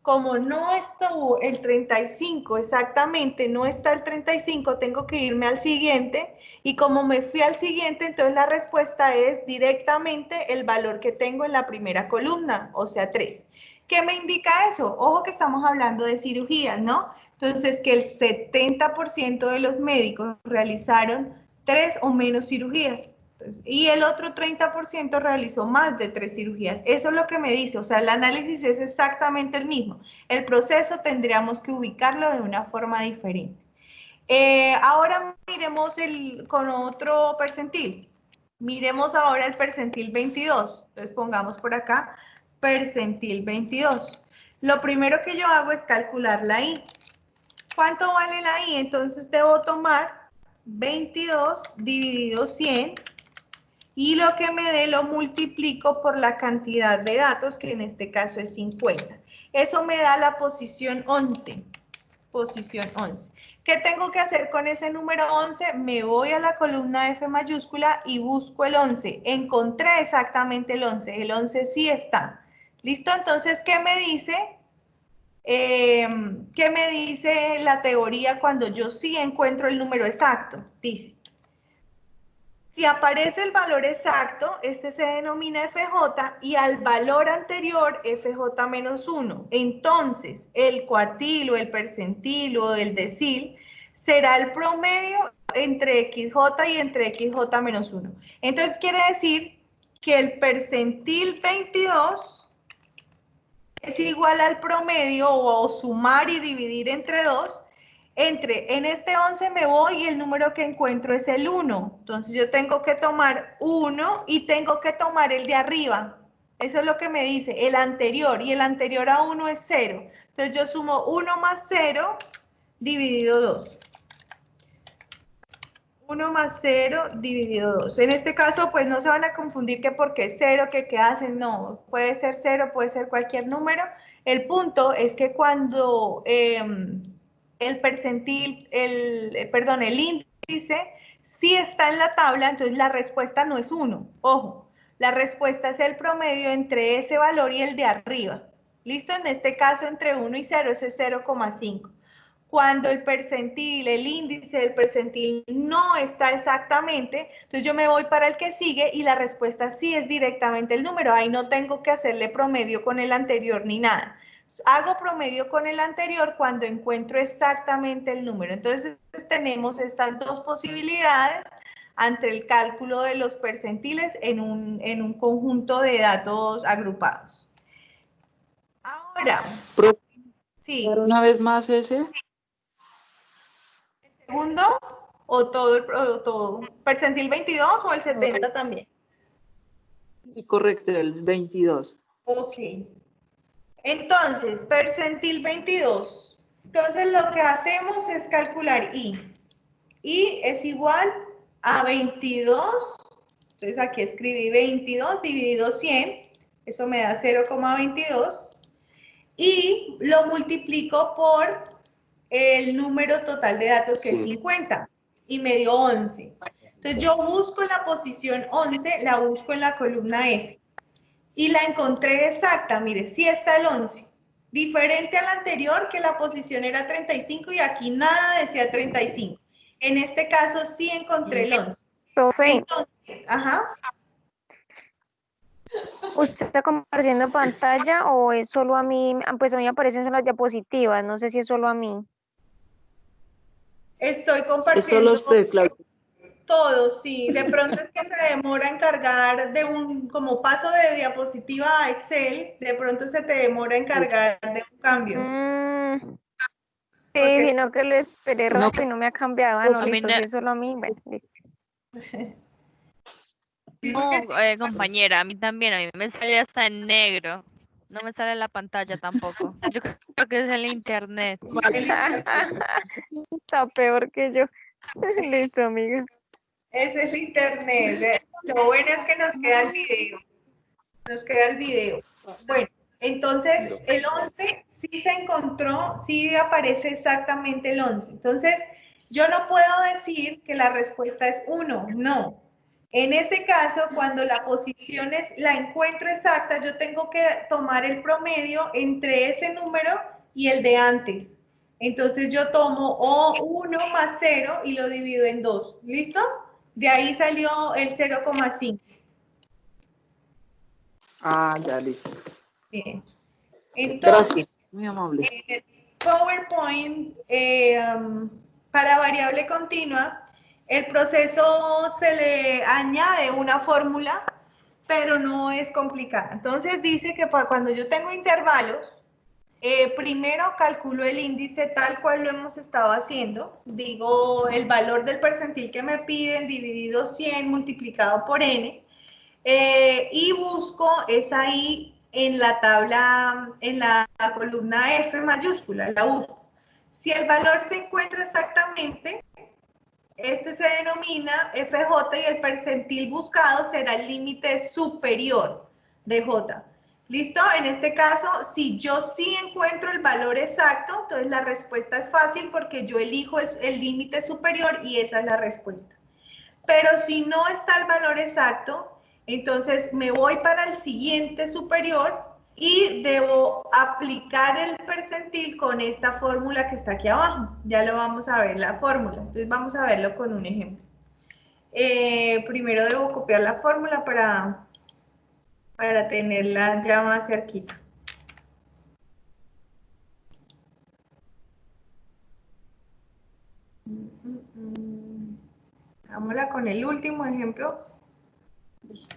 Como no estuvo el 35 exactamente, no está el 35, tengo que irme al siguiente. Y como me fui al siguiente, entonces la respuesta es directamente el valor que tengo en la primera columna, o sea, 3. ¿Qué me indica eso? Ojo que estamos hablando de cirugías, ¿no? Entonces, que el 70% de los médicos realizaron 3 o menos cirugías. Y el otro 30% realizó más de 3 cirugías. Eso es lo que me dice, o sea, el análisis es exactamente el mismo. El proceso tendríamos que ubicarlo de una forma diferente. Ahora miremos con otro percentil. Miremos ahora el percentil 22. Entonces pongamos por acá percentil 22. Lo primero que yo hago es calcular la I. ¿Cuánto vale la I? Entonces debo tomar 22 dividido 100 y lo que me dé lo multiplico por la cantidad de datos, que en este caso es 50. Eso me da la posición 11. Posición 11. ¿Qué tengo que hacer con ese número 11? Me voy a la columna F mayúscula y busco el 11. Encontré exactamente el 11. El 11 sí está. ¿Listo? Entonces, ¿qué me dice? ¿Qué me dice la teoría cuando yo sí encuentro el número exacto? Dice, si aparece el valor exacto, este se denomina FJ y al valor anterior FJ menos 1. Entonces, el cuartil o el percentil o el decil será el promedio entre XJ y entre XJ menos 1. Entonces, quiere decir que el percentil 22 es igual al promedio o sumar y dividir entre 2. En este 11 me voy y el número que encuentro es el 1. Entonces yo tengo que tomar 1 y tengo que tomar el de arriba. Eso es lo que me dice, el anterior. Y el anterior a 1 es 0. Entonces yo sumo 1 más 0 dividido 2. 1 más 0 dividido 2. En este caso, pues no se van a confundir que porque es 0, que qué hacen. No, puede ser 0, puede ser cualquier número. El punto es que cuando el percentil, el índice sí está en la tabla, entonces la respuesta no es 1. Ojo, la respuesta es el promedio entre ese valor y el de arriba. ¿Listo? En este caso, entre 1 y 0, ese es 0,5. Cuando el percentil, el índice del percentil no está exactamente, entonces yo me voy para el que sigue y la respuesta sí es directamente el número. Ahí no tengo que hacerle promedio con el anterior ni nada. Hago promedio con el anterior cuando encuentro exactamente el número. Entonces tenemos estas dos posibilidades ante el cálculo de los percentiles en un conjunto de datos agrupados. Ahora, sí. Una vez más ese. Segundo, o todo, percentil 22 o el 70 también. Correcto, el 22. Ok. Entonces, percentil 22. Entonces, lo que hacemos es calcular I. I es igual a 22. Entonces, aquí escribí 22 dividido 100. Eso me da 0,22. Y lo multiplico por el número total de datos, que es 50, y me dio 11. Entonces yo busco la posición 11, la busco en la columna F, y la encontré exacta. Mire, sí está el 11, diferente al anterior, que la posición era 35, y aquí nada decía 35. En este caso sí encontré el 11. Profe, Entonces, ¿usted está compartiendo pantalla o es solo a mí? Pues a mí me aparecen son las diapositivas, no sé si es solo a mí. estoy Es compartiendo. solo usted, Claudia. todo, sí. De pronto es que se demora en cargar de un, como paso de diapositiva a Excel, de pronto se te demora en cargar de un cambio. Sí, Porque- sino que lo esperé No, rato y no me ha cambiado. Ah, pues no, a mí listo, no- si es solo a mí, bueno, listo. sí, No, porque compañera, a mí también, a mí me sale hasta en negro. No me sale la pantalla tampoco. Yo creo que es el internet. Está peor que yo. Listo, amiga. ese es el internet. Lo bueno es que nos queda el video. Nos queda el video. Bueno, entonces el 11 sí se encontró, sí aparece exactamente el 11. Entonces, yo no puedo decir que la respuesta es 1, no. En ese caso, cuando la posición la encuentro exacta, yo tengo que tomar el promedio entre ese número y el de antes. Entonces yo tomo o 1 más 0 y lo divido en 2. ¿Listo? De ahí salió el 0,5. ya listo. Bien. Entonces, Gracias, muy amable. en el PowerPoint, para variable continua, el proceso se le añade una fórmula, pero no es complicada. Entonces dice que cuando yo tengo intervalos, primero calculo el índice tal cual lo hemos estado haciendo. Digo el valor del percentil que me piden dividido 100 multiplicado por n. Y busco, es ahí en la tabla, en la columna F mayúscula, la busco. Si el valor se encuentra exactamente, este se denomina FJ y el percentil buscado será el límite superior de J. ¿Listo? En este caso, si yo sí encuentro el valor exacto, entonces la respuesta es fácil porque yo elijo el límite superior y esa es la respuesta. Pero si no está el valor exacto, entonces me voy para el siguiente superior y debo aplicar el percentil con esta fórmula que está aquí abajo. Ya lo vamos a ver, la fórmula. Entonces vamos a verlo con un ejemplo. Primero debo copiar la fórmula para tenerla ya más cerquita. Hagámosla con el último ejemplo. Listo.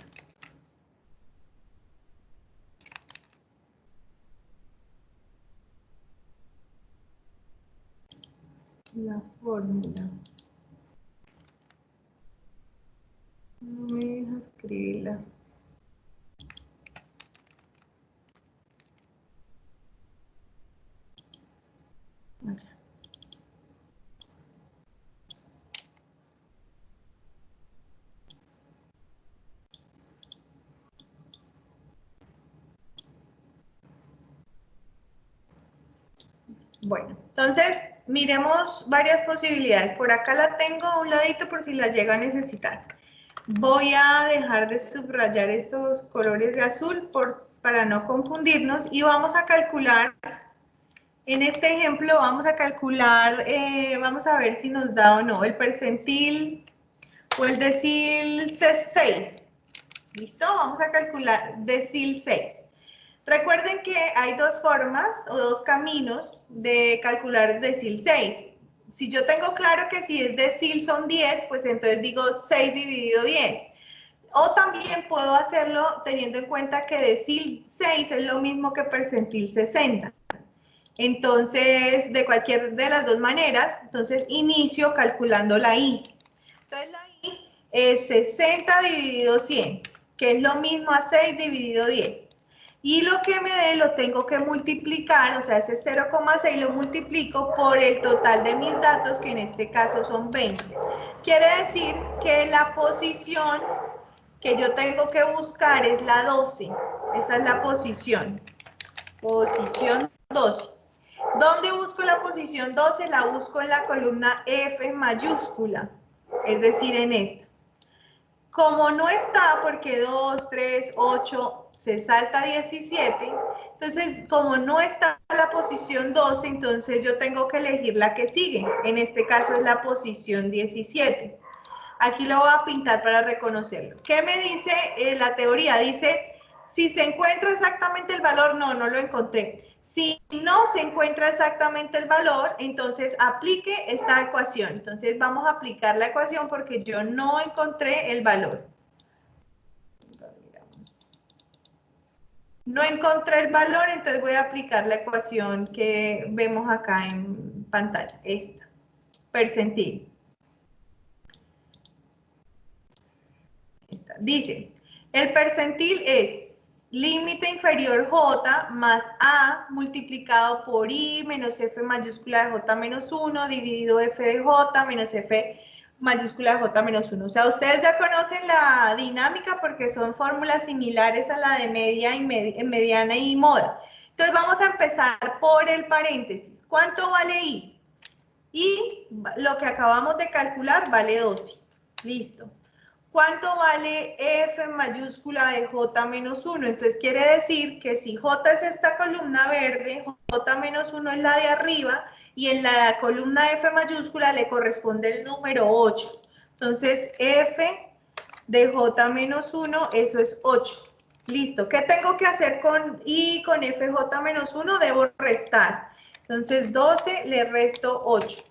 La fórmula. No me deja escribirla. Allá. Bueno, entonces miremos varias posibilidades. Por acá la tengo a un ladito por si la llega a necesitar. Voy a dejar de subrayar estos colores de azul para no confundirnos y vamos a calcular, en este ejemplo vamos a calcular, vamos a ver si nos da o no el percentil o el decil 6. ¿Listo? Vamos a calcular decil 6. Recuerden que hay dos formas o dos caminos de calcular decil 6. Si yo tengo claro que si es decil son 10, pues entonces digo 6 dividido 10. O también puedo hacerlo teniendo en cuenta que decil 6 es lo mismo que percentil 60. Entonces, de cualquier de las dos maneras, entonces inicio calculando la I. Entonces la I es 60 dividido 100, que es lo mismo a 6 dividido 10. Y lo que me dé lo tengo que multiplicar, o sea, ese 0,6 lo multiplico por el total de mis datos, que en este caso son 20. Quiere decir que la posición que yo tengo que buscar es la 12. Esa es la posición. Posición 12. ¿Dónde busco la posición 12? La busco en la columna F mayúscula, es decir, en esta. Como no está, porque 2, 3, 8, se salta 17, entonces como no está la posición 12, entonces yo tengo que elegir la que sigue. En este caso es la posición 17. Aquí lo voy a pintar para reconocerlo. ¿Qué me dice la teoría? Dice, si se encuentra exactamente el valor, no lo encontré. Si no se encuentra exactamente el valor, entonces aplique esta ecuación. Entonces vamos a aplicar la ecuación porque yo no encontré el valor. No encontré el valor, entonces voy a aplicar la ecuación que vemos acá en pantalla, esta, percentil. Esta. Dice, el percentil es límite inferior J más A multiplicado por I menos F mayúscula de J menos 1 dividido F de J menos F mayúscula de J menos 1. O sea, ustedes ya conocen la dinámica porque son fórmulas similares a la de media y mediana y moda. Entonces vamos a empezar por el paréntesis. ¿Cuánto vale I? Y lo que acabamos de calcular vale 12. Listo. ¿Cuánto vale F mayúscula de J menos 1? Entonces quiere decir que si J es esta columna verde, J menos 1 es la de arriba, y en la columna F mayúscula le corresponde el número 8. Entonces F de J menos 1, eso es 8. Listo. ¿Qué tengo que hacer con I con FJ menos 1? Debo restar. Entonces 12 le resto 8.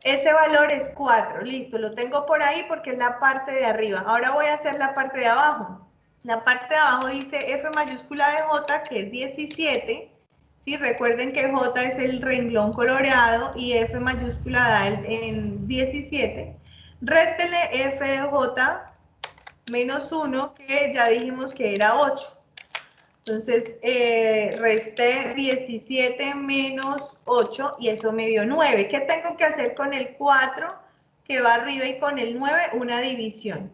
Ese valor es 4, listo, lo tengo por ahí porque es la parte de arriba. Ahora voy a hacer la parte de abajo. La parte de abajo dice F mayúscula de J, que es 17. ¿Sí? Recuerden que J es el renglón coloreado y F mayúscula da en 17. Réstele F de J menos 1, que ya dijimos que era 8. Entonces, resté 17 menos 8 y eso me dio 9. ¿Qué tengo que hacer con el 4 que va arriba y con el 9? Una división.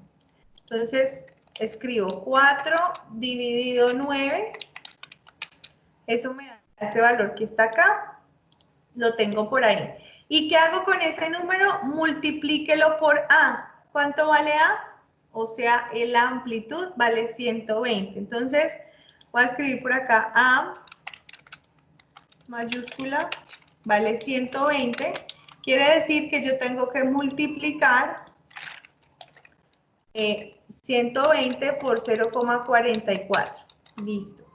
Entonces, escribo 4 dividido 9. Eso me da este valor que está acá. Lo tengo por ahí. ¿Y qué hago con ese número? Multiplíquelo por A. ¿Cuánto vale A? O sea, la amplitud vale 120. Entonces, voy a escribir por acá A mayúscula vale 120. Quiere decir que yo tengo que multiplicar 120 por 0,44. Listo.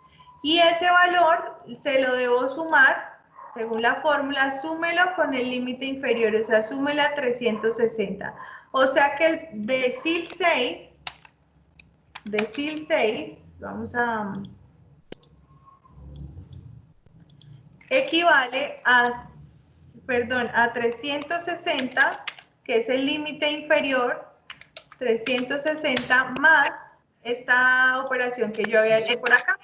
Y ese valor se lo debo sumar, según la fórmula, súmelo con el límite inferior, o sea, súmela a 360. O sea que el decil 6, vamos a... equivale a 360, que es el límite inferior, 360 más esta operación que yo había hecho por acá,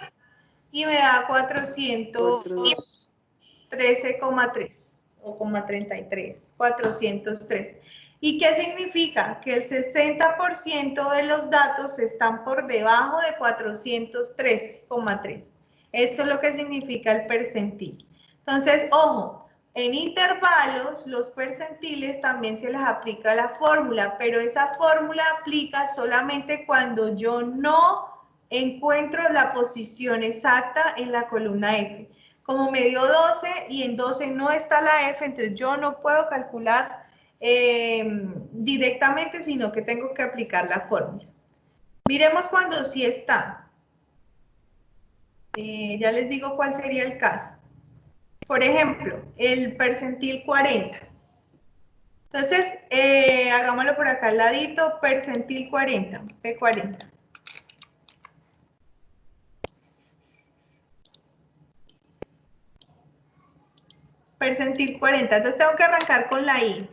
y me da 413,3 o 33, 403. ¿Y qué significa? Que el 60% de los datos están por debajo de 403,3. Eso es lo que significa el percentil. Entonces, ojo, en intervalos, los percentiles también se les aplica la fórmula, pero esa fórmula aplica solamente cuando yo no encuentro la posición exacta en la columna F. Como me dio 12 y en 12 no está la F, entonces yo no puedo calcular directamente, sino que tengo que aplicar la fórmula. Miremos cuando sí está. Ya les digo cuál sería el caso. Por ejemplo, el percentil 40. Entonces, hagámoslo por acá al ladito, percentil 40, P40. Percentil 40, entonces tengo que arrancar con la I.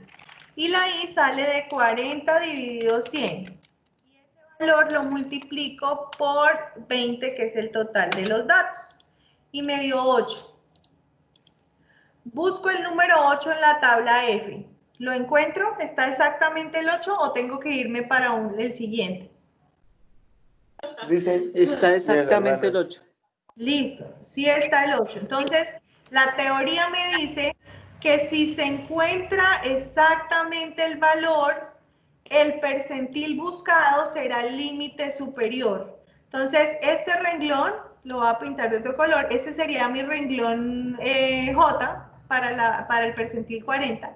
Y la I sale de 40 dividido 100. Y ese valor lo multiplico por 20, que es el total de los datos. Y me dio 8. Busco el número 8 en la tabla F. ¿Lo encuentro? ¿Está exactamente el 8 o tengo que irme para el siguiente? Está exactamente el 8. Listo, sí está el 8. Entonces, la teoría me dice que si se encuentra exactamente el valor, el percentil buscado será el límite superior. Entonces, este renglón lo voy a pintar de otro color. Ese sería mi renglón J para el percentil 40.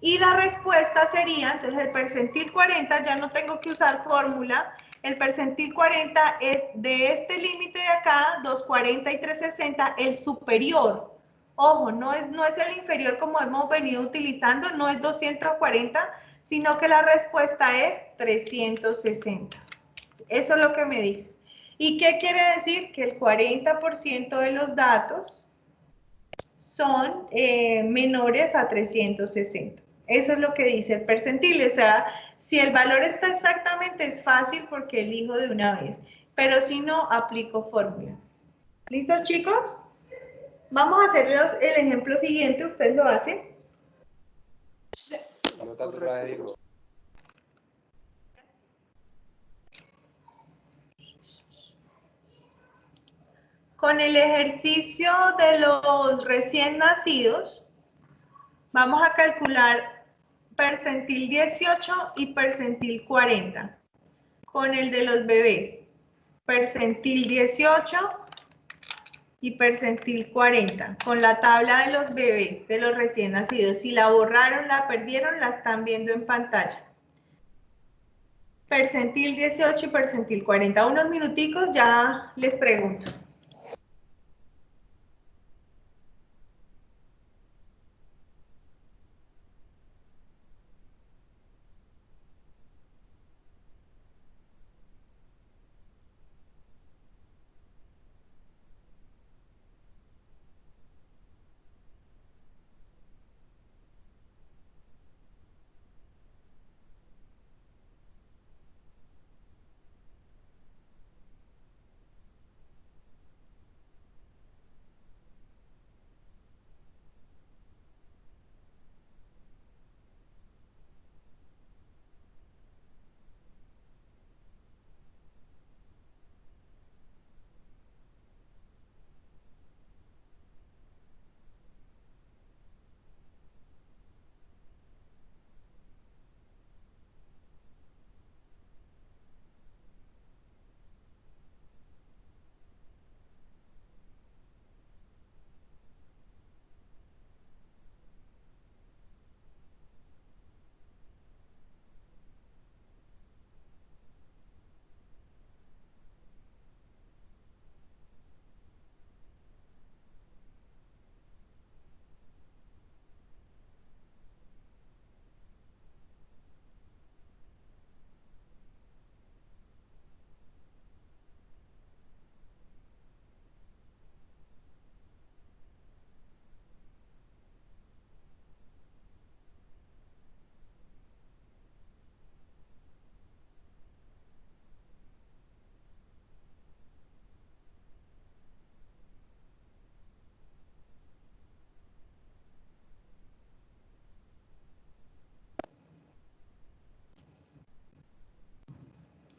Y la respuesta sería, entonces el percentil 40 ya no tengo que usar fórmula, el percentil 40 es de este límite de acá, 240 y 360, el superior. Ojo, no es el inferior como hemos venido utilizando, no es 240, sino que la respuesta es 360. Eso es lo que me dice. ¿Y qué quiere decir? Que el 40% de los datos son menores a 360. Eso es lo que dice el percentil. O sea, si el valor está exactamente, es fácil porque elijo de una vez. Pero si no, aplico fórmula. ¿Listos, chicos? Vamos a hacer el ejemplo siguiente. Ustedes lo hacen. Anota tu radio. Con el ejercicio de los recién nacidos, vamos a calcular percentil 18 y percentil 40. Con el de los bebés, percentil 18 y percentil 40. Con la tabla de los bebés, de los recién nacidos. Si la borraron, la perdieron, la están viendo en pantalla. Percentil 18 y percentil 40. Unos minuticos, ya les pregunto.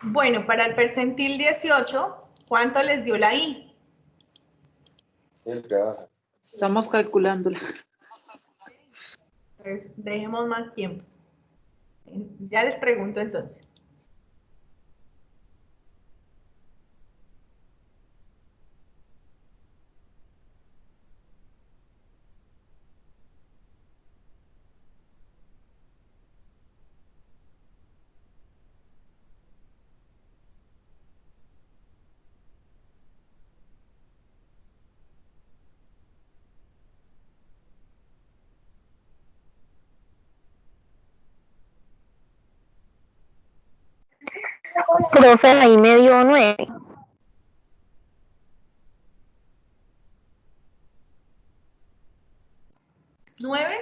Bueno, para el percentil 18, ¿cuánto les dio la I? Estamos calculándola. Pues dejemos más tiempo. Ya les pregunto entonces. Profe, ahí me dio 9. ¿9?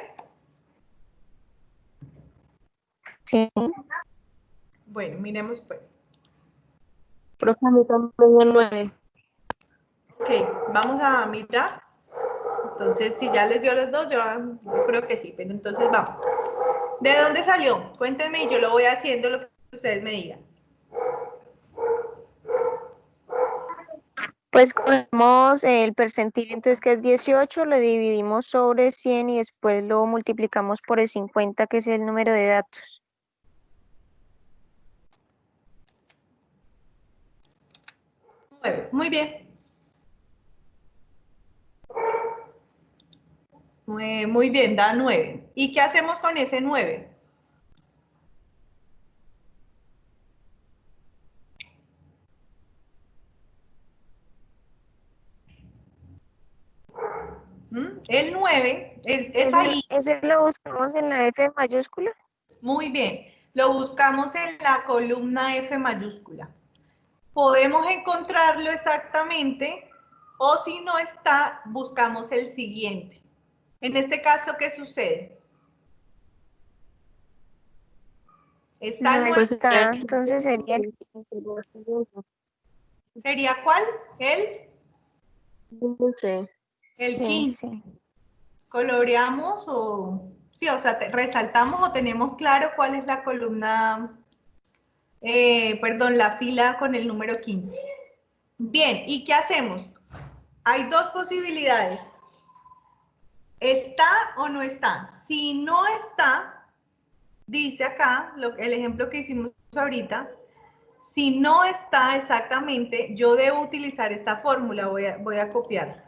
Sí. Bueno, miremos pues. Profe, a mí también 9. Ok, vamos a mirar. Entonces, si ya les dio los dos, yo creo que sí, pero entonces vamos. ¿De dónde salió? Cuéntenme y yo lo voy haciendo lo que ustedes me digan. Pues cogemos el percentil, entonces que es 18, lo dividimos sobre 100 y después lo multiplicamos por el 50, que es el número de datos. Muy bien. Muy bien, da 9. ¿Y qué hacemos con ese 9? El 9 es ahí. ¿Ese lo buscamos en la F mayúscula? Muy bien. Lo buscamos en la columna F mayúscula. Podemos encontrarlo exactamente o si no está, buscamos el siguiente. En este caso, ¿qué sucede? Está No el está, entonces sería el ¿Sería cuál? El 15. 15. ¿Coloreamos o...? Sí, o sea, resaltamos o tenemos claro cuál es la columna, perdón, la fila con el número 15. Bien, ¿y qué hacemos? Hay dos posibilidades. ¿Está o no está? Si no está, dice acá, el ejemplo que hicimos ahorita, si no está exactamente, yo debo utilizar esta fórmula, voy a copiarla.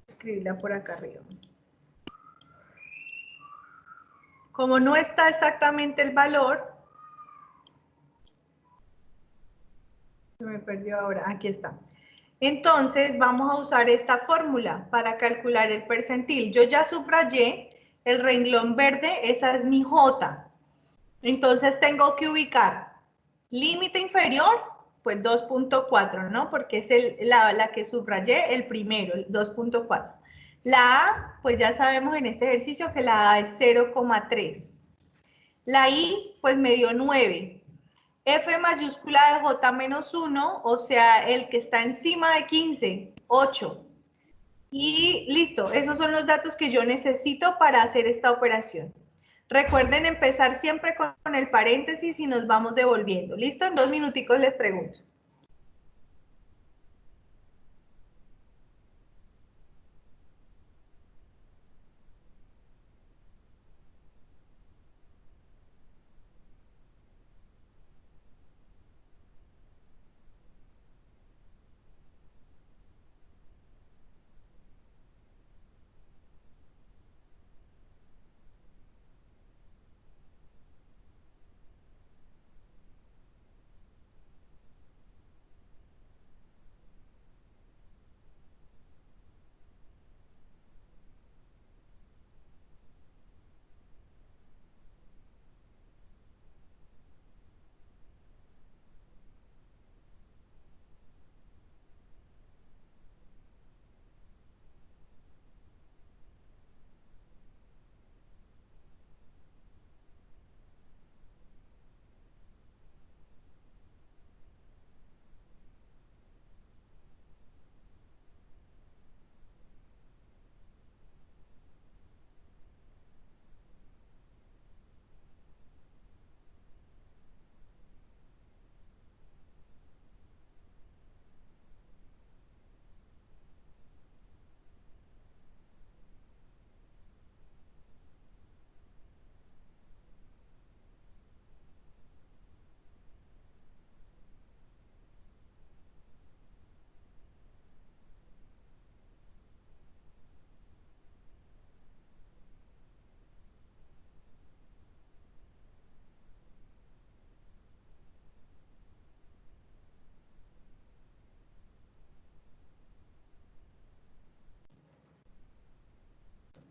Escribirla por acá arriba. Como no está exactamente el valor, se me perdió ahora, aquí está. Entonces vamos a usar esta fórmula para calcular el percentil. Yo ya subrayé el renglón verde, esa es mi J. Entonces tengo que ubicar límite inferior, pues 2.4, ¿no? Porque es la que subrayé, el primero, el 2.4. La A, pues ya sabemos en este ejercicio que la A es 0,3. La I, pues me dio 9. F mayúscula de J menos 1, o sea, el que está encima de 15, 8. Y listo, esos son los datos que yo necesito para hacer esta operación. Recuerden empezar siempre con el paréntesis y nos vamos devolviendo. ¿Listo? En 2 minuticos les pregunto.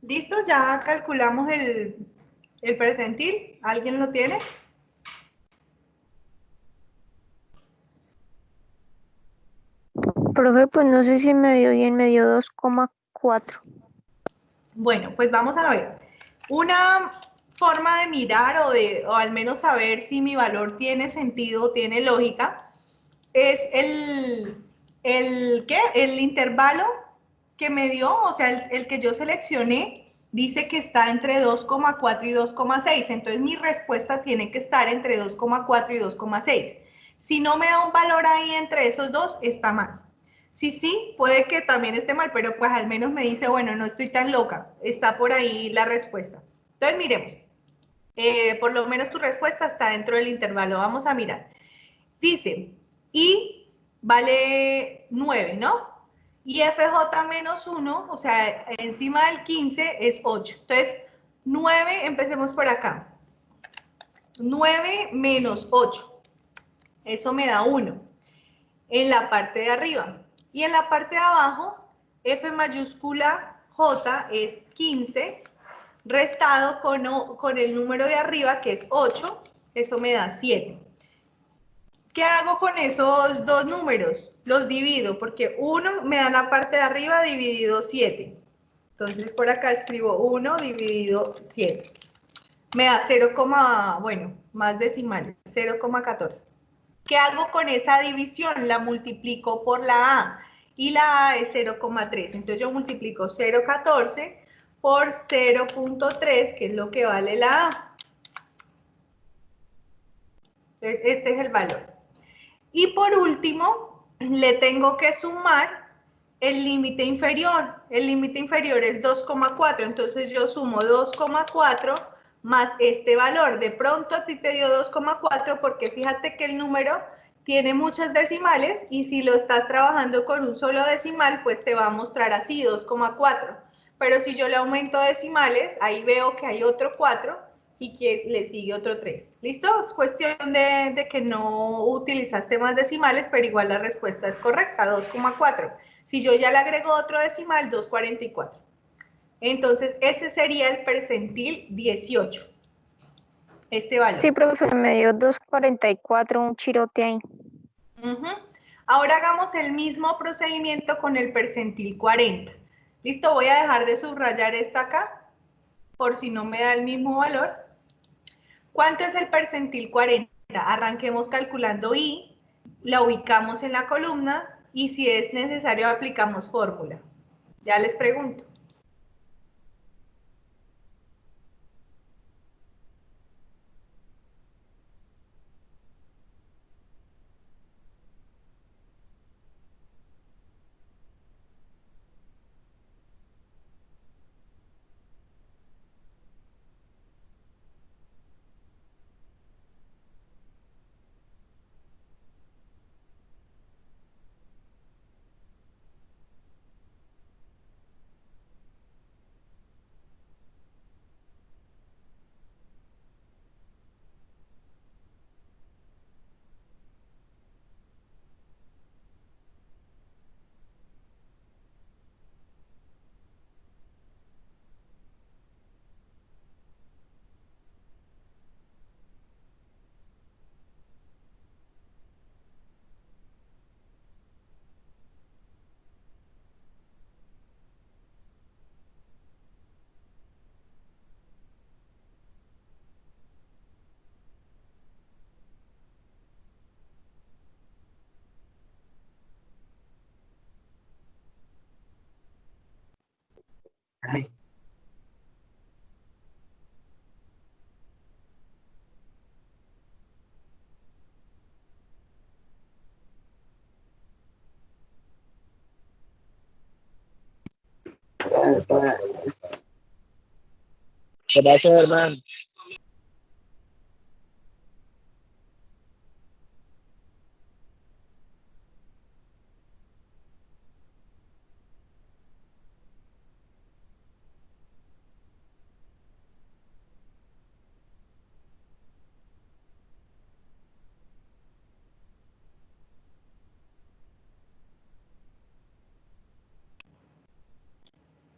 ¿Listo? Ya calculamos el percentil. ¿Alguien lo tiene? Profe, pues no sé si me dio bien, me dio 2,4. Bueno, pues vamos a ver. Una forma de mirar o al menos saber si mi valor tiene sentido, tiene lógica, es el intervalo que me dio, o sea, el que yo seleccioné, dice que está entre 2,4 y 2,6. Entonces mi respuesta tiene que estar entre 2,4 y 2,6. Si no me da un valor ahí entre esos dos, está mal. Sí, puede que también esté mal, pero pues al menos me dice, bueno, no estoy tan loca, está por ahí la respuesta. Entonces miremos, por lo menos tu respuesta está dentro del intervalo, vamos a mirar. Dice, I vale 9, ¿no? Y FJ menos 1, o sea, encima del 15 es 8. Entonces, 9, empecemos por acá. 9 menos 8, eso me da 1 en la parte de arriba. Y en la parte de abajo F mayúscula J es 15, restado con el número de arriba, que es 8, eso me da 7. ¿Qué hago con esos dos números? Los divido, porque 1 me da la parte de arriba dividido 7. Entonces, por acá escribo 1 dividido 7. Me da 0, bueno, más decimales, 0,14. ¿Qué hago con esa división? La multiplico por la A, y la A es 0,3. Entonces yo multiplico 0,14 por 0,3, que es lo que vale la A. Entonces este es el valor. Y por último, le tengo que sumar el límite inferior. El límite inferior es 2,4, entonces yo sumo 2,4 más este valor. De pronto a ti te dio 2,4 porque fíjate que el número tiene muchos decimales y si lo estás trabajando con un solo decimal, pues te va a mostrar así, 2,4. Pero si yo le aumento decimales, ahí veo que hay otro 4 y que le sigue otro 3. ¿Listo? Es cuestión de que no utilizaste más decimales, pero igual la respuesta es correcta, 2,4. Si yo ya le agrego otro decimal, 2,44. Entonces, ese sería el percentil 18. Este valor. Sí, profe, me dio 2,44, un chirote ahí. Ahora hagamos el mismo procedimiento con el percentil 40. ¿Listo? Voy a dejar de subrayar esta acá, por si no me da el mismo valor. ¿Cuánto es el percentil 40? Arranquemos calculando I, la ubicamos en la columna y si es necesario aplicamos fórmula. Ya les pregunto. ¿Qué pasó, hermano?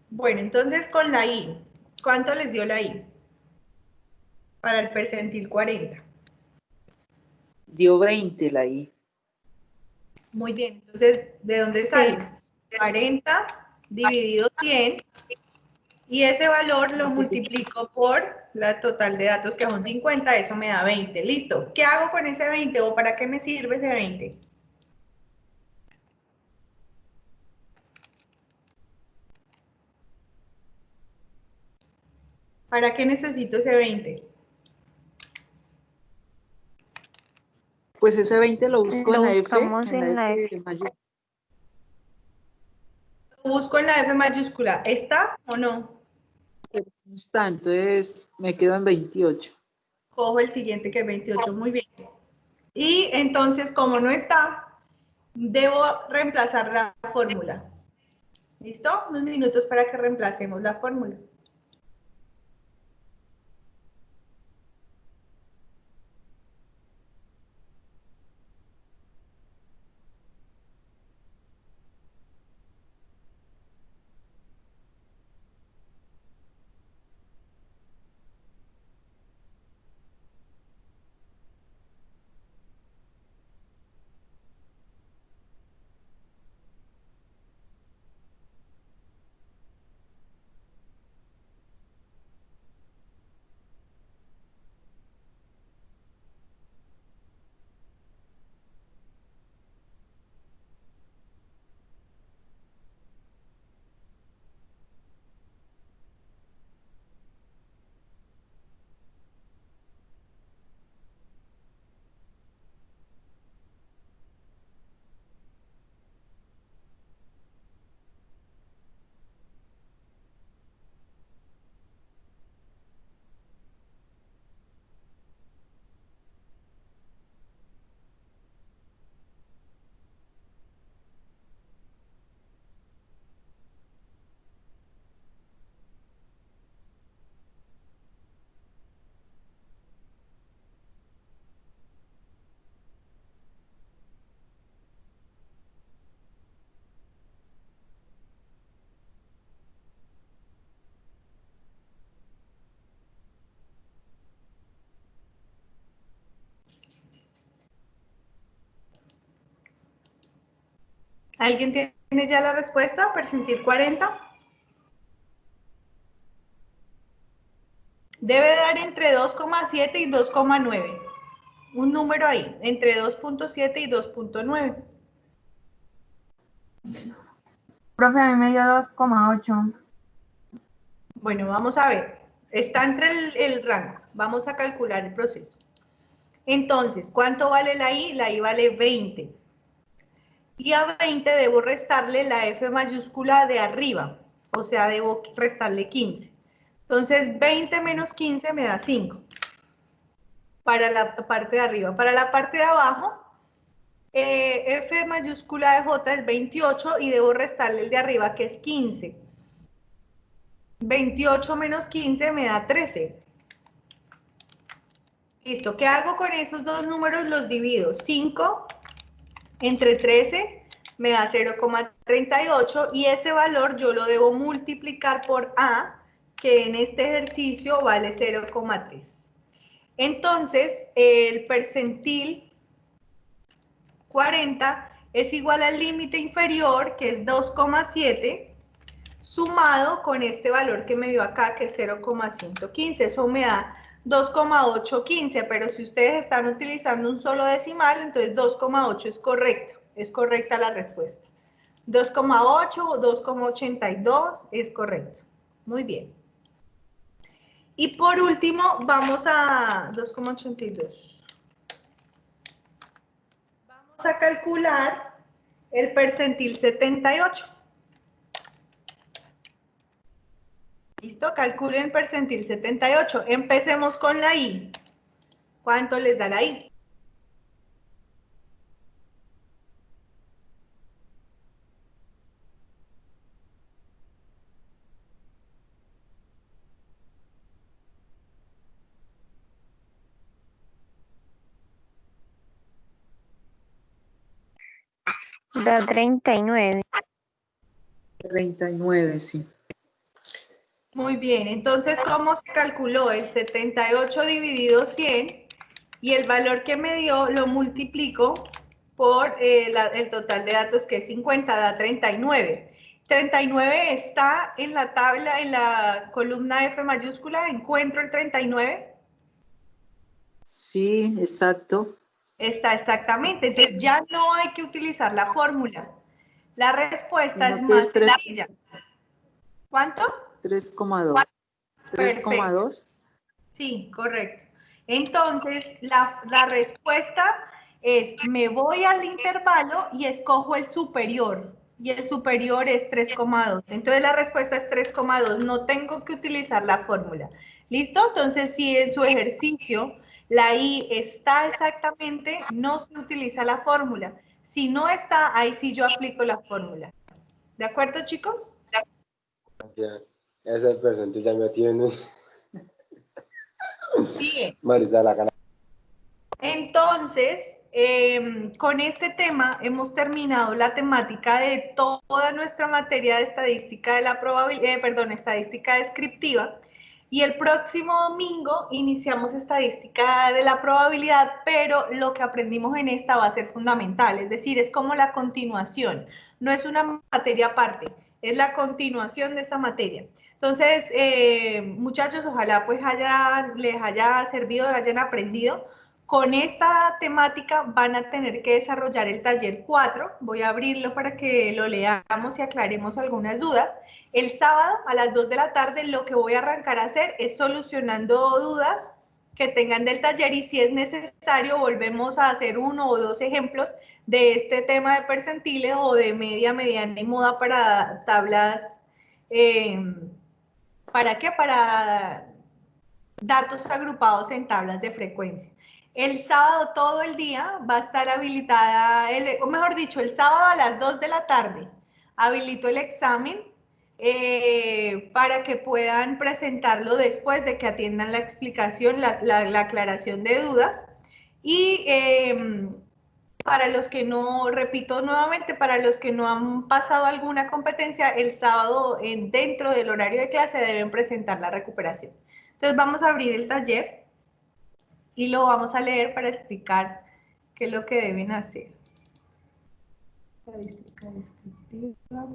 Bueno, entonces con la I, ¿cuánto les dio la I? Para el percentil 40. Dio 20 la I. Muy bien, entonces, ¿de dónde sale? 40 dividido 100 y ese valor lo multiplico por la total de datos que son 50, eso me da 20. Listo. ¿Qué hago con ese 20 o para qué me sirve ese 20? ¿Para qué necesito ese 20? Pues ese 20 lo busco Lo en la F, buscamos en la en la F F. mayúscula. Lo busco en la F mayúscula. ¿Está o no? Pero no está, entonces me quedo en 28. Cojo el siguiente que es 28, muy bien. Y entonces, como no está, debo reemplazar la fórmula. ¿Listo? Unos minutos para que reemplacemos la fórmula. ¿Alguien tiene ya la respuesta? Percentil 40. Debe dar entre 2,7 y 2,9. Un número ahí, entre 2,7 y 2,9. Profe, a mí me dio 2,8. Bueno, vamos a ver. Está entre el rango. Vamos a calcular el proceso. Entonces, ¿cuánto vale la I? La I vale 20. Y a 20 debo restarle la F mayúscula de arriba. O sea, debo restarle 15. Entonces, 20 menos 15 me da 5. Para la parte de arriba. Para la parte de abajo, F mayúscula de J es 28 y debo restarle el de arriba, que es 15. 28 menos 15 me da 13. Listo, ¿qué hago con esos dos números? Los divido. 5 entre 13 me da 0,38 y ese valor yo lo debo multiplicar por A, que en este ejercicio vale 0,3. Entonces, el percentil 40 es igual al límite inferior, que es 2,7, sumado con este valor que me dio acá, que es 0,115. Eso me da 2,815, pero si ustedes están utilizando un solo decimal, entonces 2,8 es correcto. Es correcta la respuesta. 2,8 o 2,82 es correcto. Muy bien. Y por último, vamos a 2,82. Vamos a calcular el percentil 78. ¿Listo? Calculen el percentil 78. Empecemos con la I. ¿Cuánto les da la I? Da 39. 39, sí. Muy bien, entonces, ¿cómo se calculó? El 78 dividido 100 y el valor que me dio lo multiplico por el total de datos, que es 50, da 39. 39 está en la tabla, en la columna F mayúscula, encuentro el 39. Sí, exacto. Está exactamente, entonces ya no hay que utilizar la fórmula. La respuesta es más sencilla. ¿Cuánto? 3,2. 3,2. Sí, correcto. Entonces, la respuesta es, me voy al intervalo y escojo el superior. Y el superior es 3,2. Entonces, la respuesta es 3,2. No tengo que utilizar la fórmula. ¿Listo? Entonces, si en su ejercicio la I está exactamente, no se utiliza la fórmula. Si no está, ahí sí yo aplico la fórmula. ¿De acuerdo, chicos? Ya, ese percentil ya me tiene. Bien. Marisa, la cara. Entonces, con este tema hemos terminado la temática de toda nuestra materia de estadística de la probabilidad, estadística descriptiva. Y el próximo domingo iniciamos estadística de la probabilidad, pero lo que aprendimos en esta va a ser fundamental, es decir, es como la continuación, no es una materia aparte, es la continuación de esa materia. Entonces, muchachos, ojalá pues les haya servido, hayan aprendido. Con esta temática van a tener que desarrollar el taller 4. Voy a abrirlo para que lo leamos y aclaremos algunas dudas. El sábado a las 2 de la tarde lo que voy a arrancar a hacer es solucionando dudas que tengan del taller y si es necesario volvemos a hacer 1 o 2 ejemplos de este tema de percentiles o de media, mediana y moda para tablas. ¿Para qué? Para datos agrupados en tablas de frecuencia. El sábado todo el día va a estar habilitada, o mejor dicho, el sábado a las 2 de la tarde habilito el examen para que puedan presentarlo después de que atiendan la explicación, la aclaración de dudas. Y para los que no, repito nuevamente, para los que no han pasado alguna competencia, el sábado dentro del horario de clase deben presentar la recuperación. Entonces vamos a abrir el taller y lo vamos a leer para explicar qué es lo que deben hacer. Estadística descriptiva.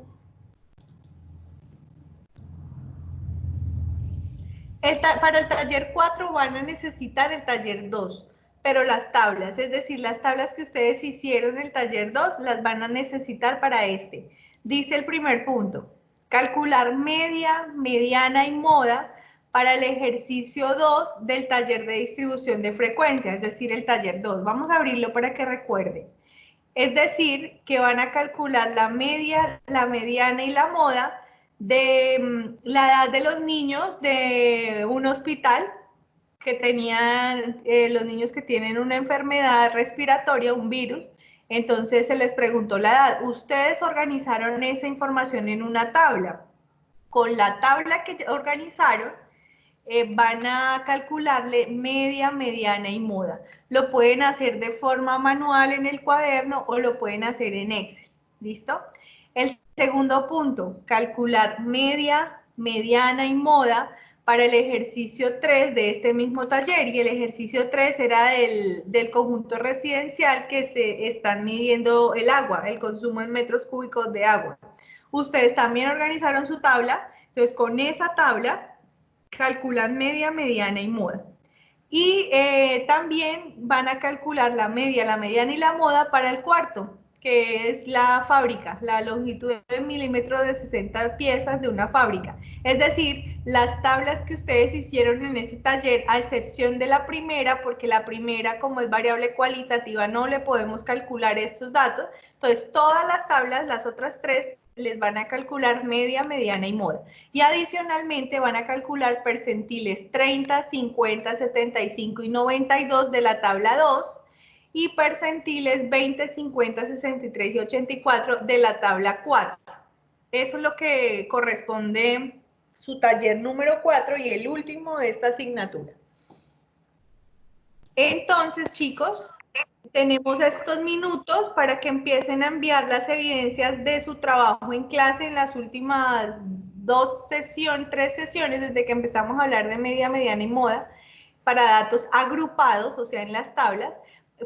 Para el taller 4 van a necesitar el taller 2, pero las tablas, es decir, las tablas que ustedes hicieron en el taller 2, las van a necesitar para este. Dice el primer punto, calcular media, mediana y moda para el ejercicio 2 del taller de distribución de frecuencia, es decir, el taller 2. Vamos a abrirlo para que recuerden. Es decir, que van a calcular la media, la mediana y la moda de la edad de los niños de un hospital que tenían, los niños que tienen una enfermedad respiratoria, un virus. Entonces se les preguntó la edad. Ustedes organizaron esa información en una tabla. Con la tabla que organizaron, van a calcularle media, mediana y moda. Lo pueden hacer de forma manual en el cuaderno o lo pueden hacer en Excel. ¿Listo? El segundo punto, calcular media, mediana y moda para el ejercicio 3 de este mismo taller. Y el ejercicio 3 era del conjunto residencial que se están midiendo el agua, el consumo en metros cúbicos de agua. Ustedes también organizaron su tabla, entonces con esa tabla calculan media, mediana y moda. Y también van a calcular la media, la mediana y la moda para el cuarto, que es la fábrica, la longitud de milímetros de 60 piezas de una fábrica. Es decir, las tablas que ustedes hicieron en ese taller, a excepción de la primera, porque la primera, como es variable cualitativa, no le podemos calcular estos datos. Entonces, todas las tablas, las otras tres, les van a calcular media, mediana y moda. Y adicionalmente van a calcular percentiles 30, 50, 75 y 92 de la tabla 2 y percentiles 20, 50, 63 y 84 de la tabla 4. Eso es lo que corresponde su taller número 4 y el último de esta asignatura. Entonces, chicos, tenemos estos minutos para que empiecen a enviar las evidencias de su trabajo en clase en las últimas tres sesiones, desde que empezamos a hablar de media, mediana y moda, para datos agrupados, o sea, en las tablas.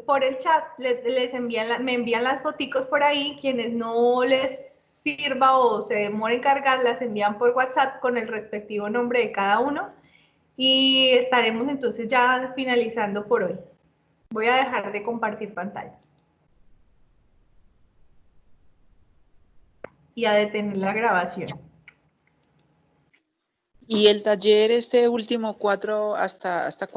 Por el chat me envían las foticos por ahí, quienes no les sirva o se demore en cargar, las envían por WhatsApp con el respectivo nombre de cada uno y estaremos entonces ya finalizando por hoy. Voy a dejar de compartir pantalla y a detener la grabación. Y el taller este último 4 hasta